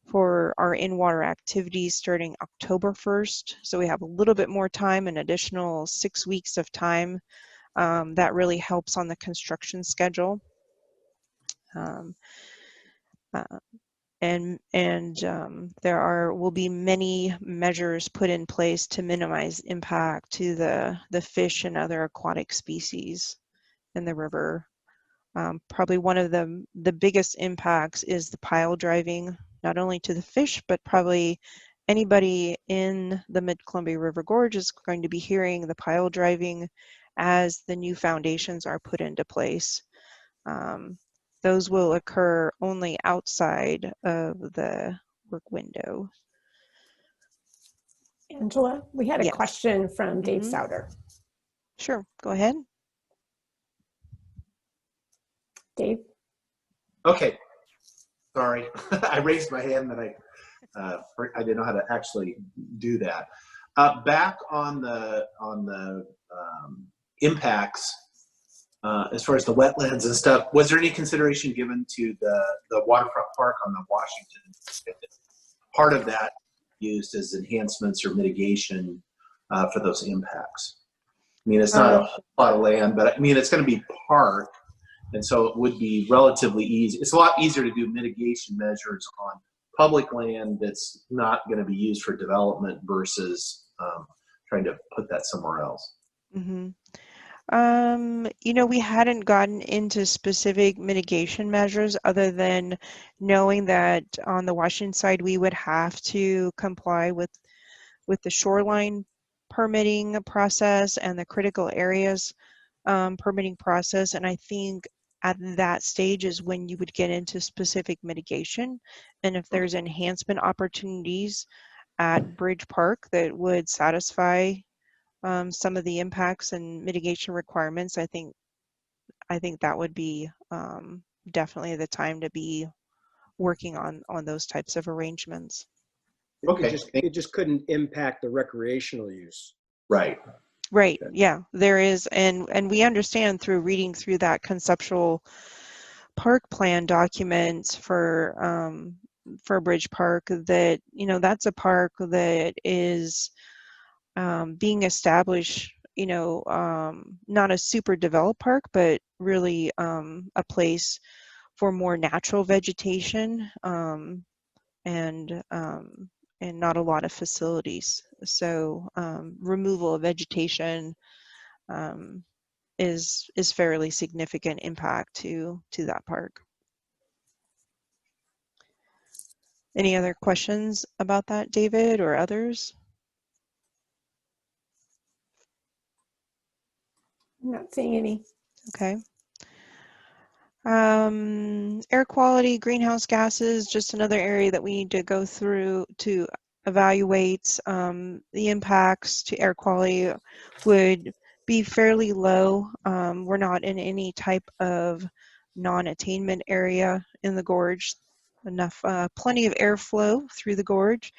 for our in-water activities starting October 1st. So we have a little bit more time, an additional 6 weeks of time. That really helps on the construction schedule. There will be many measures put in place to minimize impact to the fish and other aquatic species in the river. Probably one of the biggest impacts is the pile driving, not only to the fish, but probably anybody in the Mid-Columbia River Gorge is going to be hearing the pile driving as the new foundations are put into place. Those will occur only outside of the work window. Angela, we had a question from Dave Souter. Sure, go ahead. Dave? Okay, sorry. I raised my hand that I didn't know how to actually do that. Back on the impacts, as far as the wetlands and stuff, was there any consideration given to the waterfront park on the Washington? Part of that used as enhancements or mitigation for those impacts. I mean, it's not a whole lot of land, but I mean, it's going to be park. And so it would be relatively easy. It's a lot easier to do mitigation measures on public land that's not going to be used for development versus trying to put that somewhere else. Mm-hmm. You know, we hadn't gotten into specific mitigation measures other than knowing that on the Washington side, we would have to comply with the shoreline permitting process and the critical areas permitting process. And I think at that stage is when you would get into specific mitigation. And if there's enhancement opportunities at Bridge Park that would satisfy some of the impacts and mitigation requirements, I think that would be definitely the time to be working on those types of arrangements. Okay. It just couldn't impact the recreational use. Right. Right. Yeah, there is, and we understand through reading through that conceptual park plan document for Bridge Park that, you know, that's a park that is being established, you know, not a super developed park, but really a place for more natural vegetation and not a lot of facilities. So removal of vegetation is fairly significant impact to that park. Any other questions about that, David, or others? I'm not seeing any. Okay. Air quality, greenhouse gases, just another area that we need to go through to evaluate. The impacts to air quality would be fairly low. We're not in any type of non-attainment area in the gorge. Plenty of airflow through the gorge.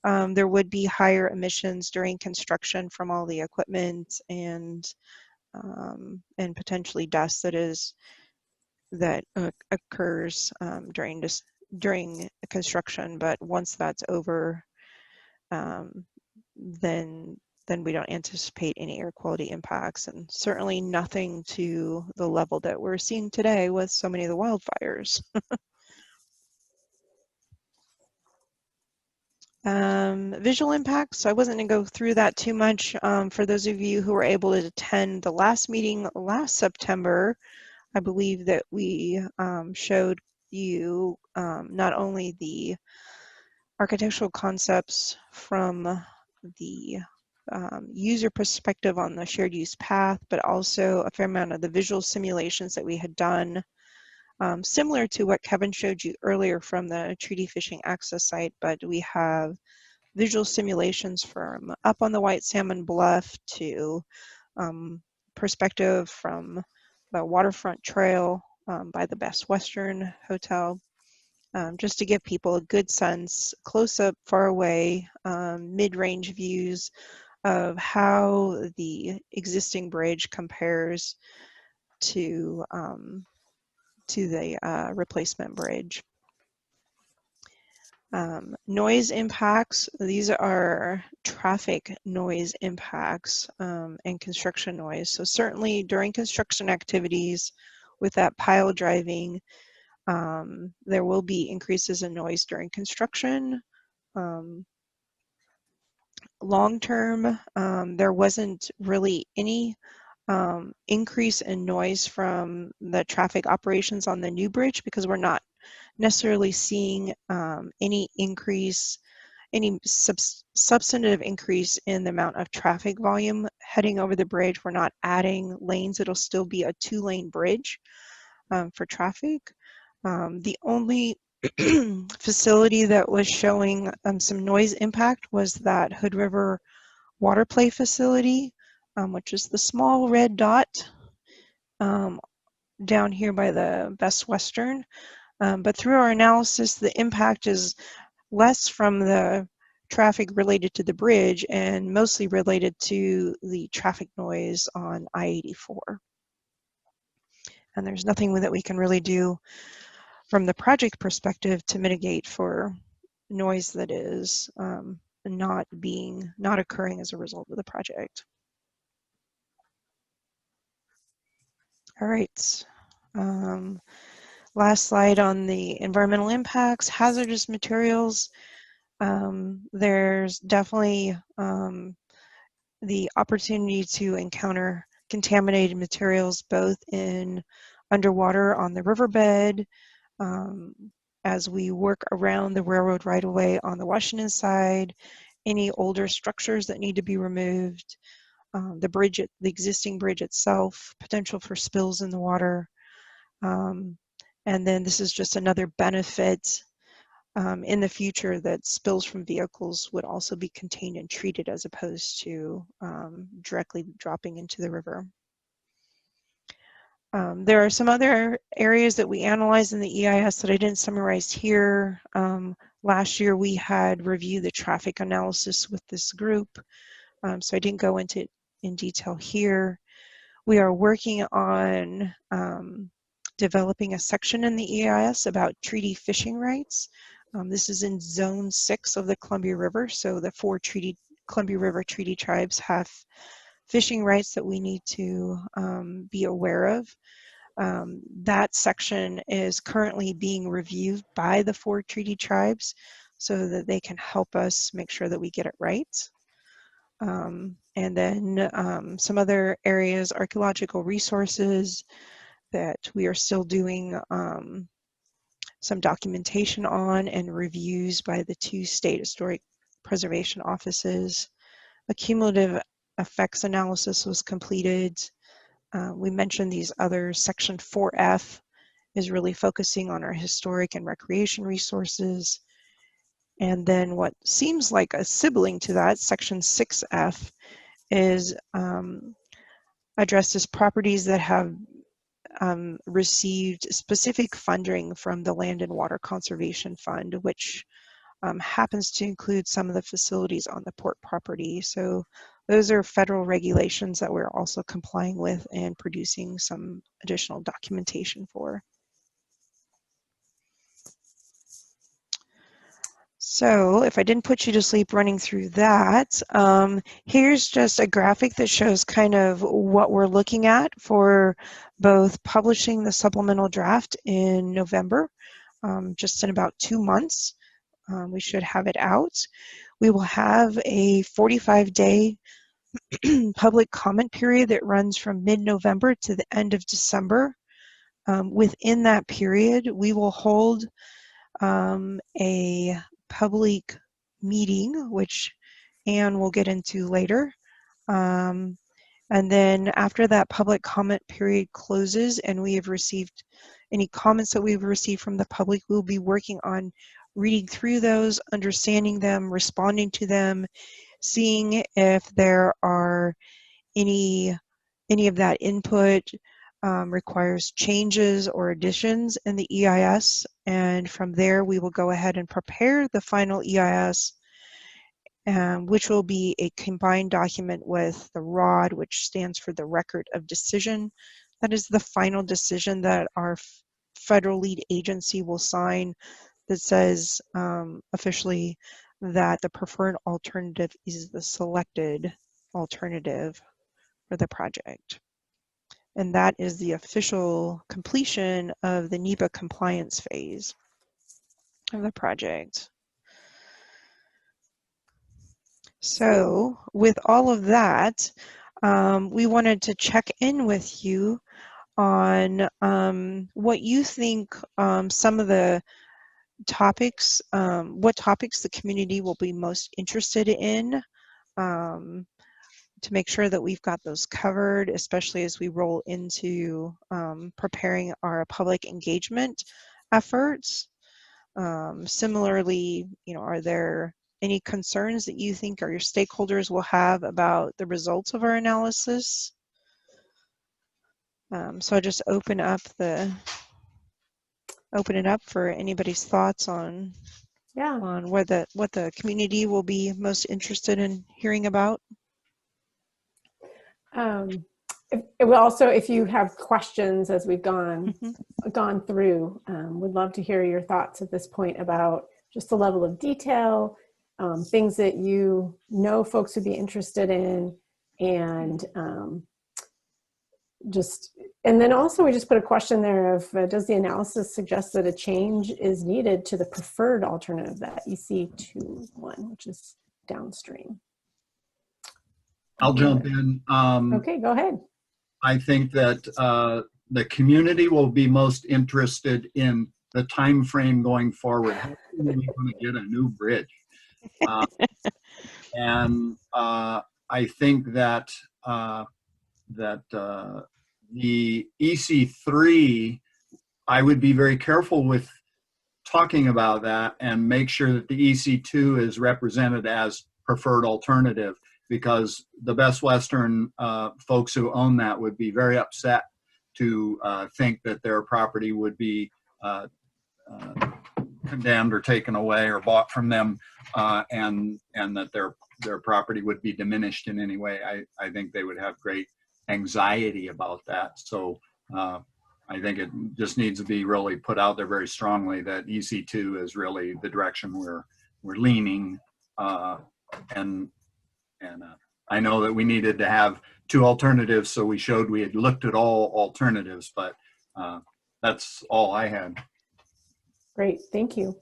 There would be higher emissions during construction from all the equipment and potentially dust that occurs during construction. But once that's over, then we don't anticipate any air quality impacts, and certainly nothing to the level that we're seeing today with so many of the wildfires. Visual impacts, I wasn't going to go through that too much. For those of you who were able to attend the last meeting last September, I believe that we showed you not only the architectural concepts from the user perspective on the shared use path, but also a fair amount of the visual simulations that we had done, similar to what Kevin showed you earlier from the treaty fishing access site, but we have visual simulations from up on the White Salmon Bluff to perspective from the waterfront trail by the Best Western Hotel, just to give people a good sense, close up, far away, mid-range views of how the existing bridge compares to the replacement bridge. Noise impacts, these are traffic noise impacts and construction noise. So certainly during construction activities with that pile driving, there will be increases in noise during construction. Long term, there wasn't really any increase in noise from the traffic operations on the new bridge because we're not necessarily seeing any increase, any substantive increase in the amount of traffic volume heading over the bridge. We're not adding lanes. It'll still be a 2-lane bridge for traffic. The only facility that was showing some noise impact was that Hood River water play facility, which is the small red dot down here by the Best Western. But through our analysis, the impact is less from the traffic related to the bridge and mostly related to the traffic noise on I-84. And there's nothing that we can really do from the project perspective to mitigate for noise that is not occurring as a result of the project. All right. Last slide on the environmental impacts, hazardous materials. There's definitely the opportunity to encounter contaminated materials both in underwater on the riverbed, as we work around the railroad right-of-way on the Washington side, any older structures that need to be removed, the bridge, the existing bridge itself, potential for spills in the water. And then this is just another benefit in the future that spills from vehicles would also be contained and treated as opposed to directly dropping into the river. There are some other areas that we analyzed in the EIS that I didn't summarize here. Last year we had reviewed the traffic analysis with this group, so I didn't go into it in detail here. We are working on developing a section in the EIS about treaty fishing rights. This is in Zone 6 of the Columbia River, so the 4 Columbia River treaty tribes have fishing rights that we need to be aware of. That section is currently being reviewed by the 4 treaty tribes so that they can help us make sure that we get it right. And then some other areas, archaeological resources that we are still doing some documentation on and reviews by the 2 state historic preservation offices. A cumulative effects analysis was completed. We mentioned these others. Section 4F is really focusing on our historic and recreation resources. And then what seems like a sibling to that, Section 6F, is addresses properties that have received specific funding from the Land and Water Conservation Fund, which happens to include some of the facilities on the port property. So those are federal regulations that we're also complying with and producing some additional documentation for. So if I didn't put you to sleep running through that, here's just a graphic that shows kind of what we're looking at for both publishing the supplemental draft in November, just in about 2 months. We should have it out. We will have a 45-day public comment period that runs from mid-November to the end of December. Within that period, we will hold a public meeting, which Anne will get into later. And then after that public comment period closes and we have received any comments that we've received from the public, we'll be working on reading through those, understanding them, responding to them, seeing if there are any of that input requires changes or additions in the EIS. And from there, we will go ahead and prepare the final EIS, which will be a combined document with the ROD, which stands for the Record of Decision. That is the final decision that our federal lead agency will sign that says officially that the preferred alternative is the selected alternative for the project. And that is the official completion of the NEPA compliance phase of the project. So with all of that, we wanted to check in with you on what you think some of the topics, what topics the community will be most interested in, to make sure that we've got those covered, especially as we roll into preparing our public engagement efforts. Similarly, are there any concerns that you think or your stakeholders will have about the results of our analysis? So I just open it up for anybody's thoughts on what the community will be most interested in hearing about. If you have questions as we've gone through, we'd love to hear your thoughts at this point about just the level of detail, things that folks would be interested in, and then also we just put a question there of does the analysis suggest that a change is needed to the preferred alternative, that EC2 one, which is downstream? I'll jump in. Okay, go ahead. I think that the community will be most interested in the time frame going forward. How soon are we going to get a new bridge? And I think that the EC3, I would be very careful with talking about that and make sure that the EC2 is represented as preferred alternative, because the Best Western folks who own that would be very upset to think that their property would be condemned or taken away or bought from them, and that their property would be diminished in any way. I think they would have great anxiety about that. So I think it just needs to be really put out there very strongly that EC2 is really the direction we're leaning, and I know that we needed to have two alternatives, so we showed we had looked at all alternatives, but that's all I had. Great, thank you.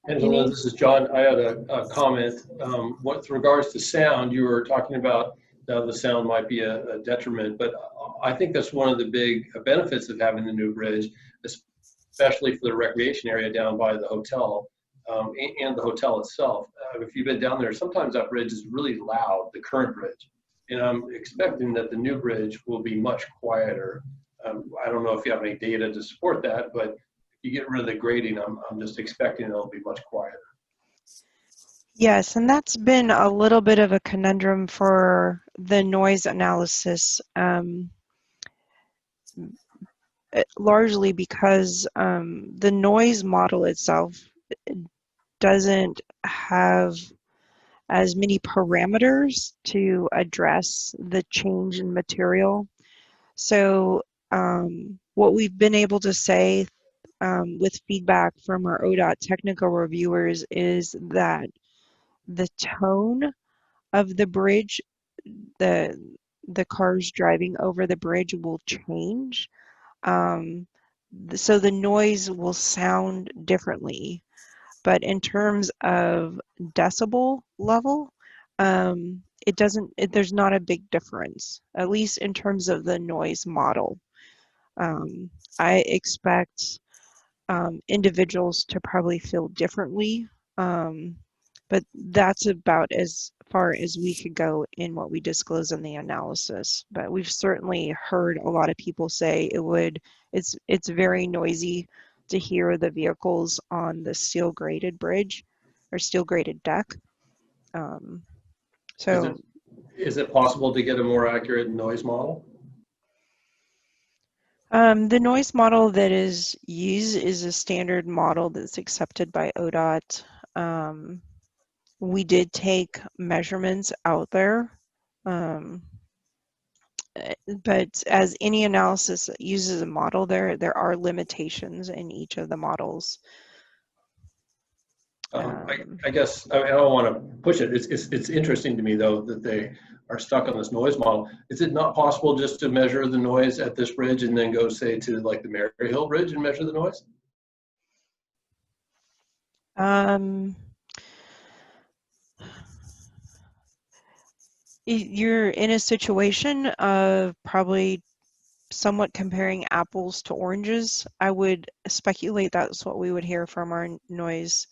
Angela, this is John. I had a comment. With regards to sound, you were talking about the sound might be a detriment, but I think that's one of the big benefits of having the new bridge, especially for the recreation area down by the hotel. And the hotel itself. If you've been down there, sometimes that bridge is really loud, the current bridge. And I'm expecting that the new bridge will be much quieter. I don't know if you have any data to support that, but if you get rid of the grading, I'm just expecting it'll be much quieter. Yes, and that's been a little bit of a conundrum for the noise analysis, largely because the noise model itself doesn't have as many parameters to address the change in material. So what we've been able to say with feedback from our ODOT technical reviewers is that the tone of the bridge, the cars driving over the bridge will change. So the noise will sound differently. But in terms of decibel level, there's not a big difference, at least in terms of the noise model. I expect individuals to probably feel differently but that's about as far as we could go in what we disclose in the analysis. But we've certainly heard a lot of people say it's very noisy to hear the vehicles on the steel graded bridge or steel graded deck. Is it possible to get a more accurate noise model? The noise model that is used is a standard model that's accepted by ODOT. We did take measurements out there, but as any analysis that uses a model, there are limitations in each of the models. I guess I don't want to push it. It's interesting to me though that they are stuck on this noise model. Is it not possible just to measure the noise at this bridge and then go say to like the Mary Hill Bridge and measure the noise? You're in a situation of probably somewhat comparing apples to oranges. I would speculate that's what we would hear from our noise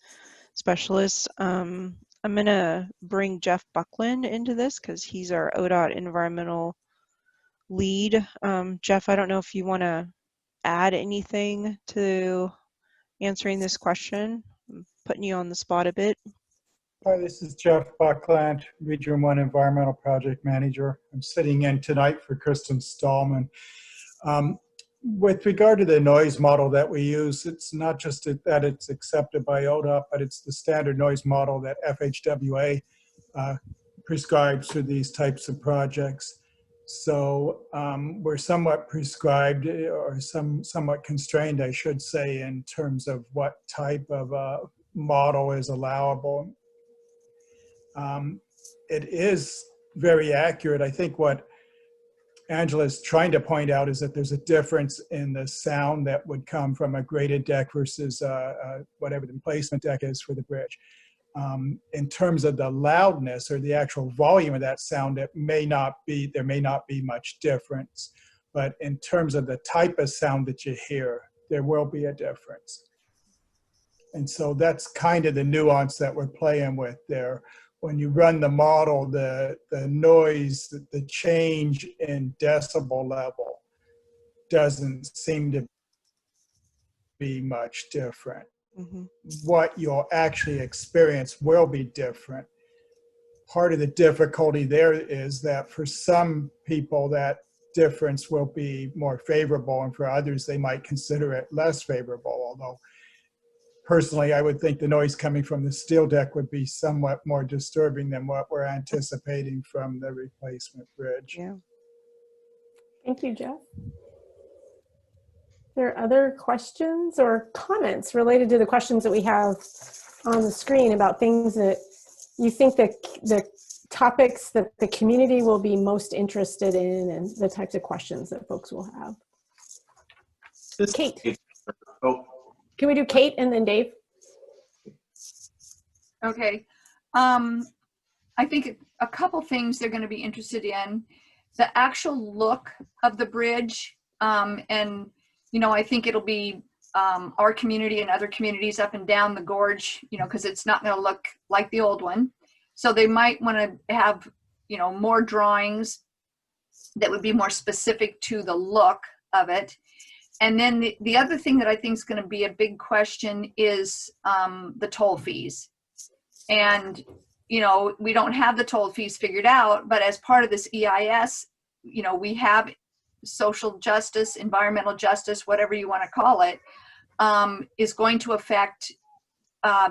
specialists. I'm going to bring Jeff Buckland into this because he's our ODOT environmental lead. Jeff, I don't know if you want to add anything to answering this question. I'm putting you on the spot a bit. Hi, this is Jeff Buckland, Region 1 Environmental Project Manager. I'm sitting in tonight for Kristen Stallman. With regard to the noise model that we use, it's not just that it's accepted by ODOT, but it's the standard noise model that FHWA prescribes for these types of projects. So we're somewhat prescribed or somewhat constrained, I should say, in terms of what type of model is allowable. It is very accurate. I think what Angela's trying to point out is that there's a difference in the sound that would come from a graded deck versus whatever the emplacement deck is for the bridge. In terms of the loudness or the actual volume of that sound, there may not be much difference. But in terms of the type of sound that you hear, there will be a difference. And so that's kind of the nuance that we're playing with there. When you run the model, the noise, the change in decibel level doesn't seem to be much different. Mm-hmm. What you'll actually experience will be different. Part of the difficulty there is that for some people that difference will be more favorable, and for others they might consider it less favorable, although personally, I would think the noise coming from the steel deck would be somewhat more disturbing than what we're anticipating from the replacement bridge. Yeah. Thank you, Jeff. Are there other questions or comments related to the questions that we have on the screen about things that you think that the topics that the community will be most interested in and the types of questions that folks will have? Kate. Oh. Can we do Kate and then Dave? Okay. I think a couple things they're going to be interested in. The actual look of the bridge. And, you know, I think it'll be our community and other communities up and down the gorge, you know, because it's not going to look like the old one. So they might want to have, you know, more drawings that would be more specific to the look of it. And then the other thing that I think is going to be a big question is the toll fees. And, you know, we don't have the toll fees figured out, but as part of this EIS, you know, we have social justice, environmental justice, whatever you want to call it, is going to affect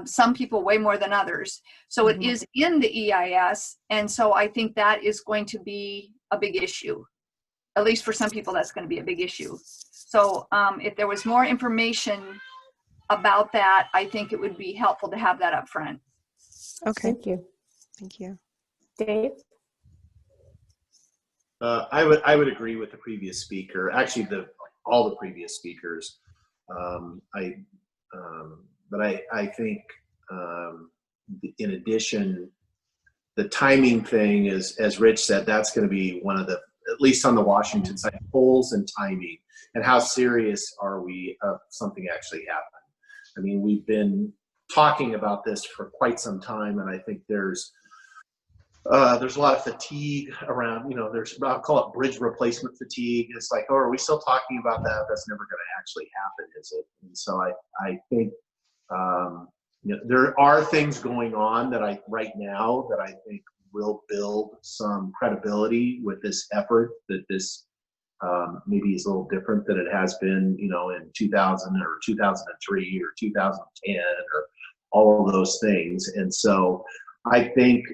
some people way more than others. So it is in the EIS. And so I think that is going to be a big issue. At least for some people, that's going to be a big issue. So if there was more information about that, I think it would be helpful to have that up front. Okay. Thank you. Thank you. Dave? I would agree with the previous speaker. Actually, all the previous speakers. But I think in addition, the timing thing is, as Rich said, that's going to be one of the, at least on the Washington side, polls and timing, and how serious are we of something actually happening. I mean, we've been talking about this for quite some time, and I think there's a lot of fatigue around, I'll call it bridge replacement fatigue. It's like, oh, are we still talking about that? That's never going to actually happen, is it? And so I think there are things going on right now that I think will build some credibility with this effort, that this maybe is a little different than it has been, in 2000 or 2003 or 2010 or all of those things. And so I think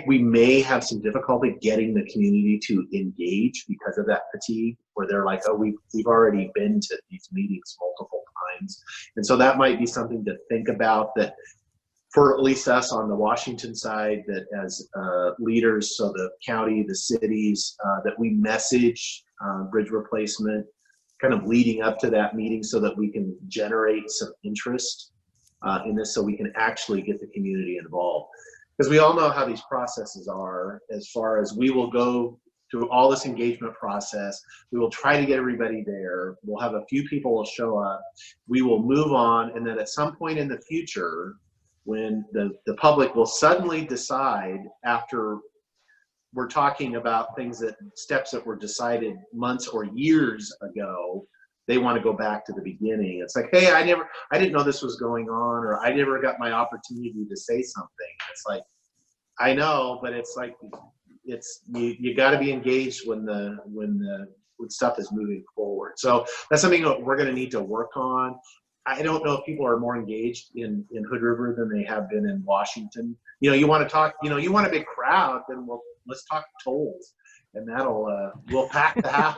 we may have some difficulty getting the community to engage because of that fatigue, where they're like, oh, we've already been to these meetings multiple times. And so that might be something to think about, that for at least us on the Washington side, that as leaders, so the county, the cities, that we message bridge replacement kind of leading up to that meeting, so that we can generate some interest in this, so we can actually get the community involved. Because we all know how these processes are, as far as we will go through all this engagement process. We will try to get everybody there. We'll have a few people will show up. We will move on. And then at some point in the future, when the public will suddenly decide, after we're talking about steps that were decided months or years ago, they want to go back to the beginning. It's like, hey, I didn't know this was going on, or I never got my opportunity to say something. It's like, I know, but it's like, you got to be engaged when stuff is moving forward. So that's something that we're going to need to work on. I don't know if people are more engaged in Hood River than they have been in Washington. You want to talk, you want a big crowd, then let's talk tolls, and we'll pack the house.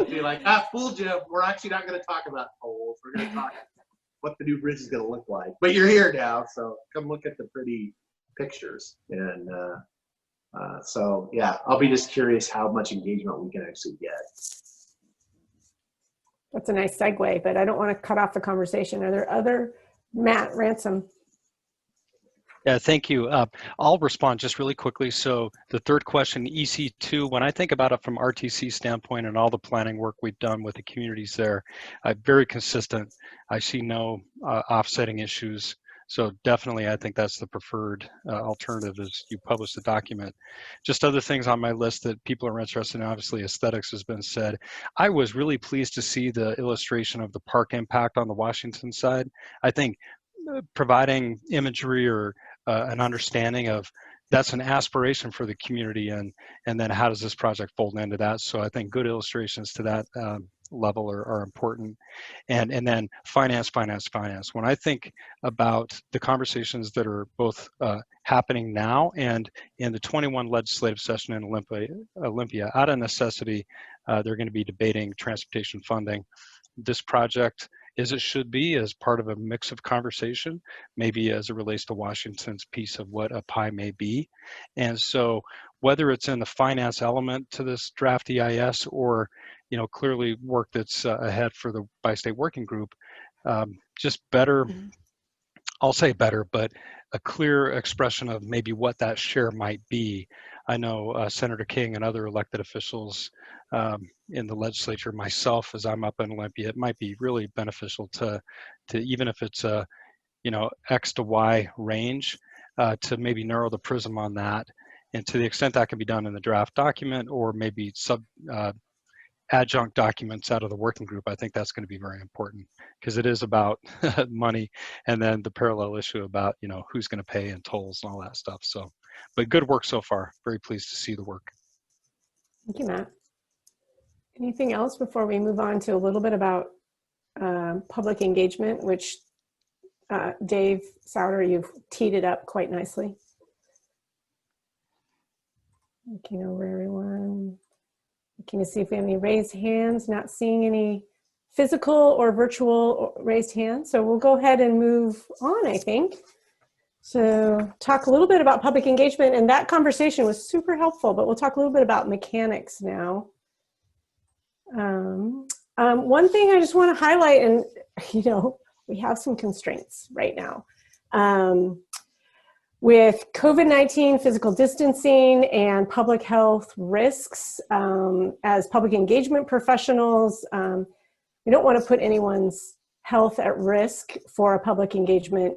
Be like, fooled you. We're actually not going to talk about tolls. We're going to talk what the new bridge is going to look like. But you're here now, so come look at the pretty pictures. And so, yeah, I'll be just curious how much engagement we can actually get. That's a nice segue, but I don't want to cut off the conversation. Are there other? Matt Ransom. Yeah, thank you. I'll respond just really quickly. So the third question, EC2, when I think about it from RTC standpoint and all the planning work we've done with the communities there, very consistent. I see no offsetting issues. So definitely, I think that's the preferred alternative, as you publish the document. Just other things on my list that people are interested in, obviously aesthetics has been said. I was really pleased to see the illustration of the park impact on the Washington side. I think providing imagery or an understanding of that's an aspiration for the community, and then how does this project fold into that? So I think good illustrations to that level are important. And then finance. When I think about the conversations that are both happening now and in the 21 legislative session in Olympia, out of necessity, they're going to be debating transportation funding. This project, as it should be, as part of a mix of conversation, maybe as it relates to Washington's piece of what a pie may be. And so whether it's in the finance element to this draft EIS, or clearly work that's ahead for the bi-state working group, just better, I'll say better, but a clear expression of maybe what that share might be. I know Senator King and other elected officials in the legislature, myself, as I'm up in Olympia, it might be really beneficial to even if it's a X to Y range, to maybe narrow the prism on that. And to the extent that can be done in the draft document, or maybe adjunct documents out of the working group, I think that's going to be very important, because it is about money, and then the parallel issue about who's going to pay and tolls and all that stuff. So, but good work so far. Very pleased to see the work. Thank you, Matt. Anything else before we move on to a little bit about public engagement, which Dave Souter, you've teed it up quite nicely. Looking over everyone. Looking to see if we have any raised hands. Not seeing any physical or virtual raised hands. So we'll go ahead and move on, I think. So talk a little bit about public engagement, and that conversation was super helpful, but we'll talk a little bit about mechanics now. One thing I just want to highlight, and we have some constraints right now. With COVID-19 physical distancing and public health risks, as public engagement professionals, we don't want to put anyone's health at risk for a public engagement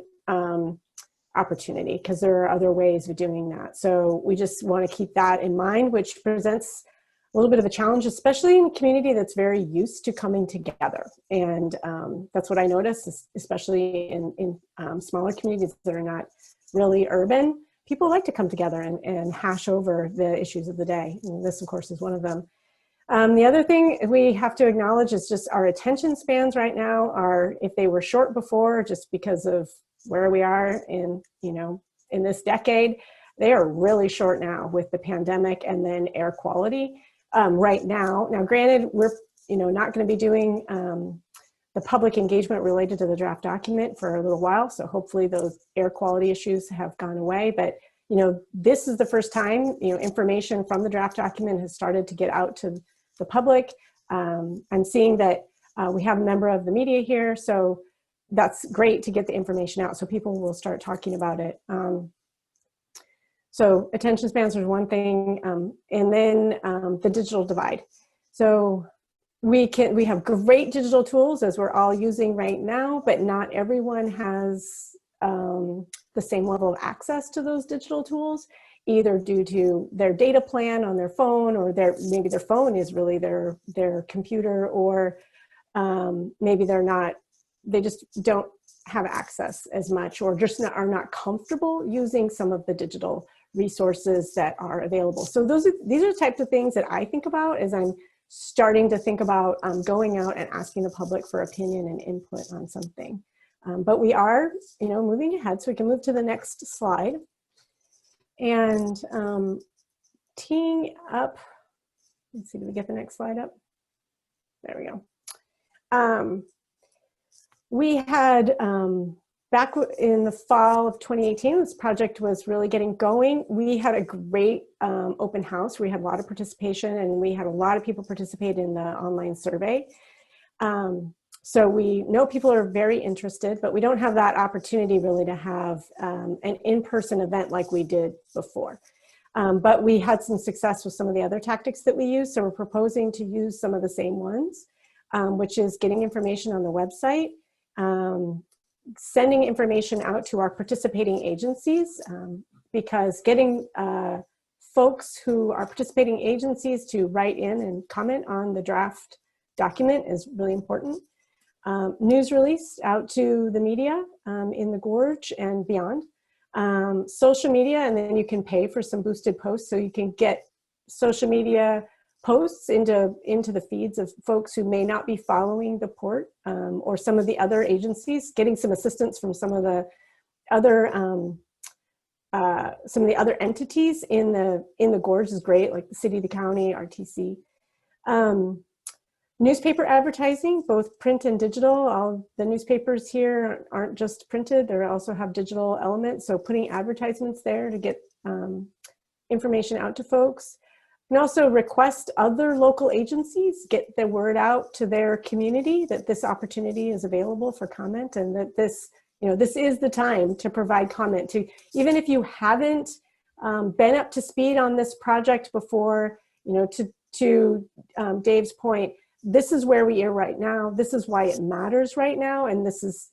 opportunity, because there are other ways of doing that. So we just want to keep that in mind, which presents a little bit of a challenge, especially in a community that's very used to coming together. And that's what I noticed, especially in smaller communities that are not really urban. People like to come together and hash over the issues of the day. And this, of course, is one of them. The other thing we have to acknowledge is just our attention spans right now are, if they were short before, just because of where we are in this decade, they are really short now with the pandemic and then air quality right now. Now, granted, we're not going to be doing the public engagement related to the draft document for a little while, so hopefully those air quality issues have gone away. But this is the first time information from the draft document has started to get out to the public. I'm seeing that we have a member of the media here, so that's great to get the information out so people will start talking about it. So attention spans is one thing, and then the digital divide. So we have great digital tools, as we're all using right now, but not everyone has the same level of access to those digital tools, either due to their data plan on their phone, or maybe their phone is really their computer, or maybe they just don't have access as much, or just are not comfortable using some of the digital resources that are available. So these are the types of things that I think about as I'm starting to think about going out and asking the public for opinion and input on something. But we are, moving ahead, so we can move to the next slide. And teeing up, let's see, did we get the next slide up? There we go. We had, back in the fall of 2018, this project was really getting going. We had a great open house. We had a lot of participation, and we had a lot of people participate in the online survey. So we know people are very interested, but we don't have that opportunity really to have an in-person event like we did before. But we had some success with some of the other tactics that we use. So we're proposing to use some of the same ones, which is getting information on the website, sending information out to our participating agencies, because getting folks who are participating agencies to write in and comment on the draft document is really important. News release out to the media in the Gorge and beyond. Social media, and then you can pay for some boosted posts, so you can get social media posts into the feeds of folks who may not be following the port, or some of the other agencies. Getting some assistance from some of the other entities in the Gorge is great, like the city, the county, RTC. Newspaper advertising, both print and digital. All the newspapers here aren't just printed, they also have digital elements. So putting advertisements there to get information out to folks. And also request other local agencies get the word out to their community that this opportunity is available for comment, and that this is the time to provide comment to, even if you haven't been up to speed on this project before, to Dave's point, this is where we are right now. This is why it matters right now. And this is,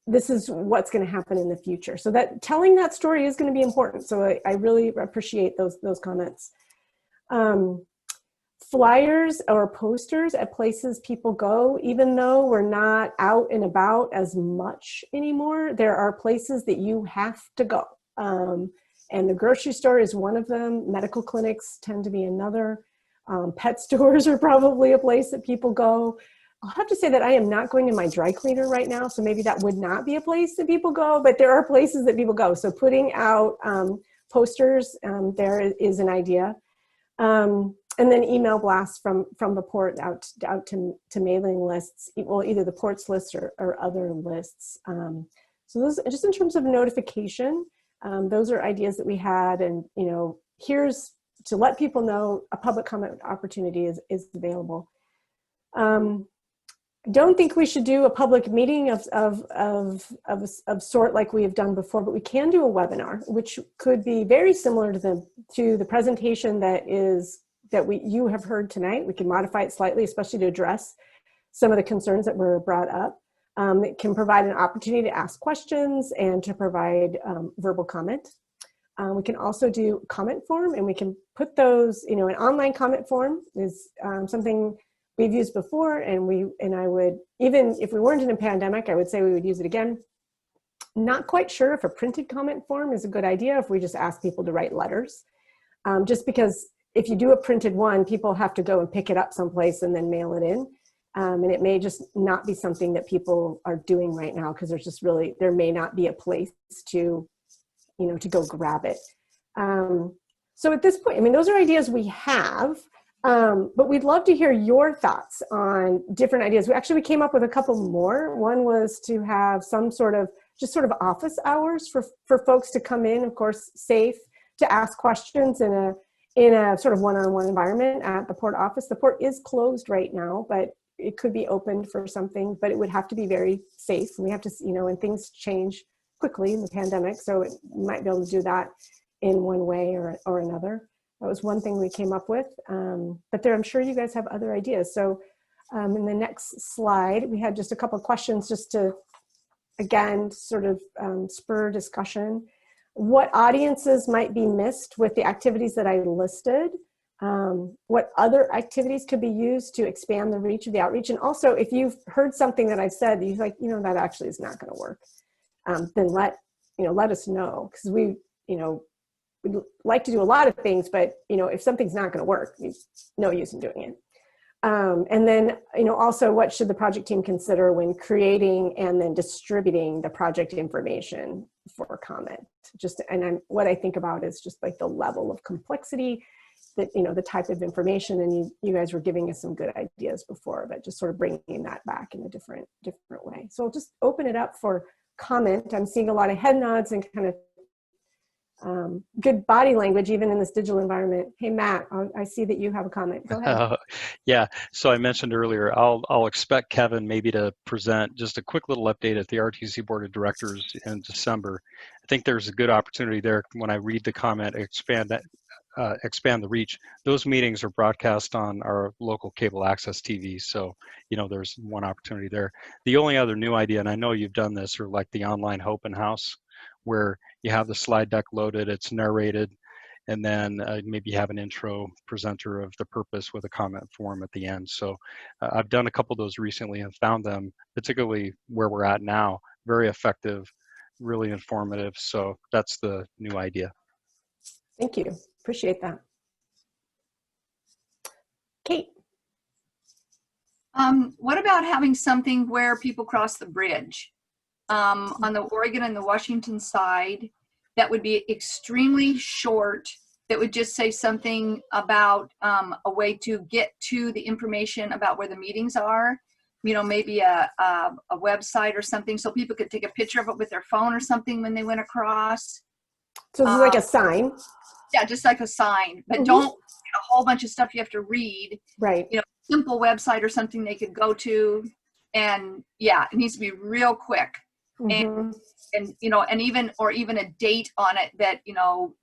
this is what's going to happen in the future. So that telling that story is going to be important. So I really appreciate those comments. Flyers or posters at places people go, even though we're not out and about as much anymore, there are places that you have to go. And the grocery store is one of them. Medical clinics tend to be another. Pet stores are probably a place that people go. I'll have to say that I am not going to my dry cleaner right now, so maybe that would not be a place that people go, but there are places that people go. So putting out posters, there is an idea. And then email blasts from the port out to mailing lists, well, either the port's list or other lists. So those, just in terms of notification, those are ideas that we had. And, here's to let people know a public comment opportunity is available. Don't think we should do a public meeting of sort like we have done before, but we can do a webinar, which could be very similar to the presentation that you have heard tonight. We can modify it slightly, especially to address some of the concerns that were brought up. It can provide an opportunity to ask questions and to provide verbal comment. We can also do comment form, and we can put those, an online comment form is something we've used before, and I would, even if we weren't in a pandemic, I would say we would use it again. Not quite sure if a printed comment form is a good idea if we just ask people to write letters, just because if you do a printed one, people have to go and pick it up someplace and then mail it in. And it may just not be something that people are doing right now because there's just really, there may not be a place to, to go grab it. So at this point, I mean, those are ideas we have, but we'd love to hear your thoughts on different ideas. We came up with a couple more. One was to have some sort of office hours for folks to come in, of course, safe, to ask questions in a sort of one-on-one environment at the port office. The port is closed right now, but it could be opened for something, but it would have to be very safe. And we have to, and things change quickly in the pandemic, so it might be able to do that in one way or another. That was one thing we came up with, but I'm sure you guys have other ideas. So in the next slide, we had just a couple of questions just to, again, sort of spur discussion. What audiences might be missed with the activities that I listed? What other activities could be used to expand the reach of the outreach? And also, if you've heard something that I've said that you're like, that actually is not going to work, then let us know, because we'd like to do a lot of things, but if something's not going to work, there's no use in doing it. And then, also, what should the project team consider when creating and then distributing the project information for comment? What I think about is just like the level of complexity, that the type of information, and you guys were giving us some good ideas before, but just sort of bringing that back in a different way. So I'll just open it up for comment. I'm seeing a lot of head nods and kind of good body language, even in this digital environment. Hey, Matt, I see that you have a comment. Go ahead. Yeah, so I mentioned earlier, I'll expect Kevin maybe to present just a quick little update at the RTC Board of Directors in December. I think there's a good opportunity there when I read the comment, expand the reach. Those meetings are broadcast on our local cable access TV, so there's one opportunity there. The only other new idea, and I know you've done this, are like the online open house, where you have the slide deck loaded, it's narrated, and then maybe you have an intro presenter of the purpose with a comment form at the end. So I've done a couple of those recently and found them, particularly where we're at now, very effective, really informative. So that's the new idea. Thank you. Appreciate that. Kate. What about having something where people cross the bridge? On the Oregon and the Washington side, that would be extremely short, that would just say something about a way to get to the information about where the meetings are, maybe a website or something, so people could take a picture of it with their phone or something when they went across. So this is like a sign? Yeah, just like a sign, but don't get a whole bunch of stuff you have to read. Right. Simple website or something they could go to, and yeah, it needs to be real quick. And even a date on it that,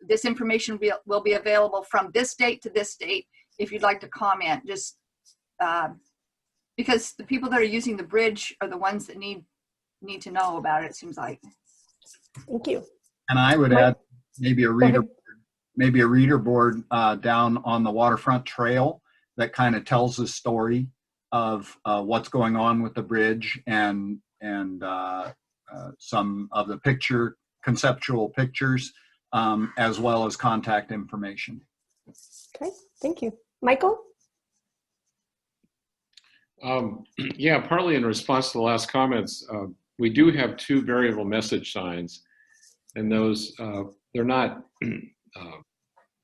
this information will be available from this date to this date if you'd like to comment, just because the people that are using the bridge are the ones that need to know about it, it seems like. Thank you. And I would add maybe a reader board down on the waterfront trail that kind of tells the story of what's going on with the bridge and some of the conceptual pictures, as well as contact information. Okay, thank you. Michael? Yeah, partly in response to the last comments, we do have 2 variable message signs, and those they're not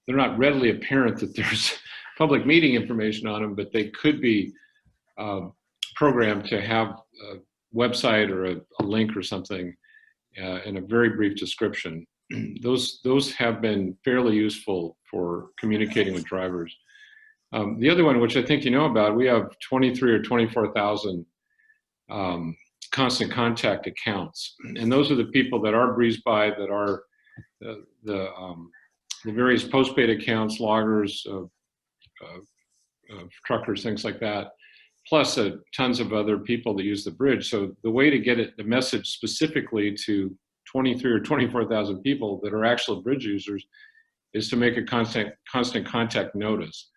readily apparent that there's public meeting information on them, but they could be programmed to have a website or a link or something and a very brief description. Those have been fairly useful for communicating with drivers. The other one, which I think you know about, we have 23 or 24,000 constant contact accounts, and those are the people that are breezed by, that are the various postpaid accounts, loggers, truckers, things like that. plus tons of other people that use the bridge. So the way to get the message specifically to 23 or 24,000 people that are actual bridge users is to make a constant contact notice.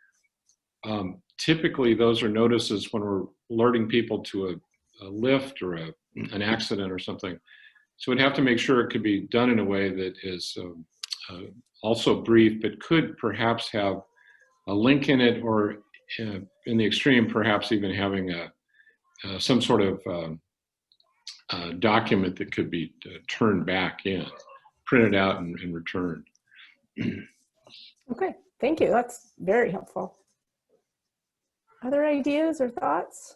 Typically, those are notices when we're alerting people to a lift or an accident or something. So we'd have to make sure it could be done in a way that is also brief, but could perhaps have a link in it, or in the extreme, perhaps even having some sort of document that could be turned back in, printed out and returned. Okay, thank you. That's very helpful. Other ideas or thoughts?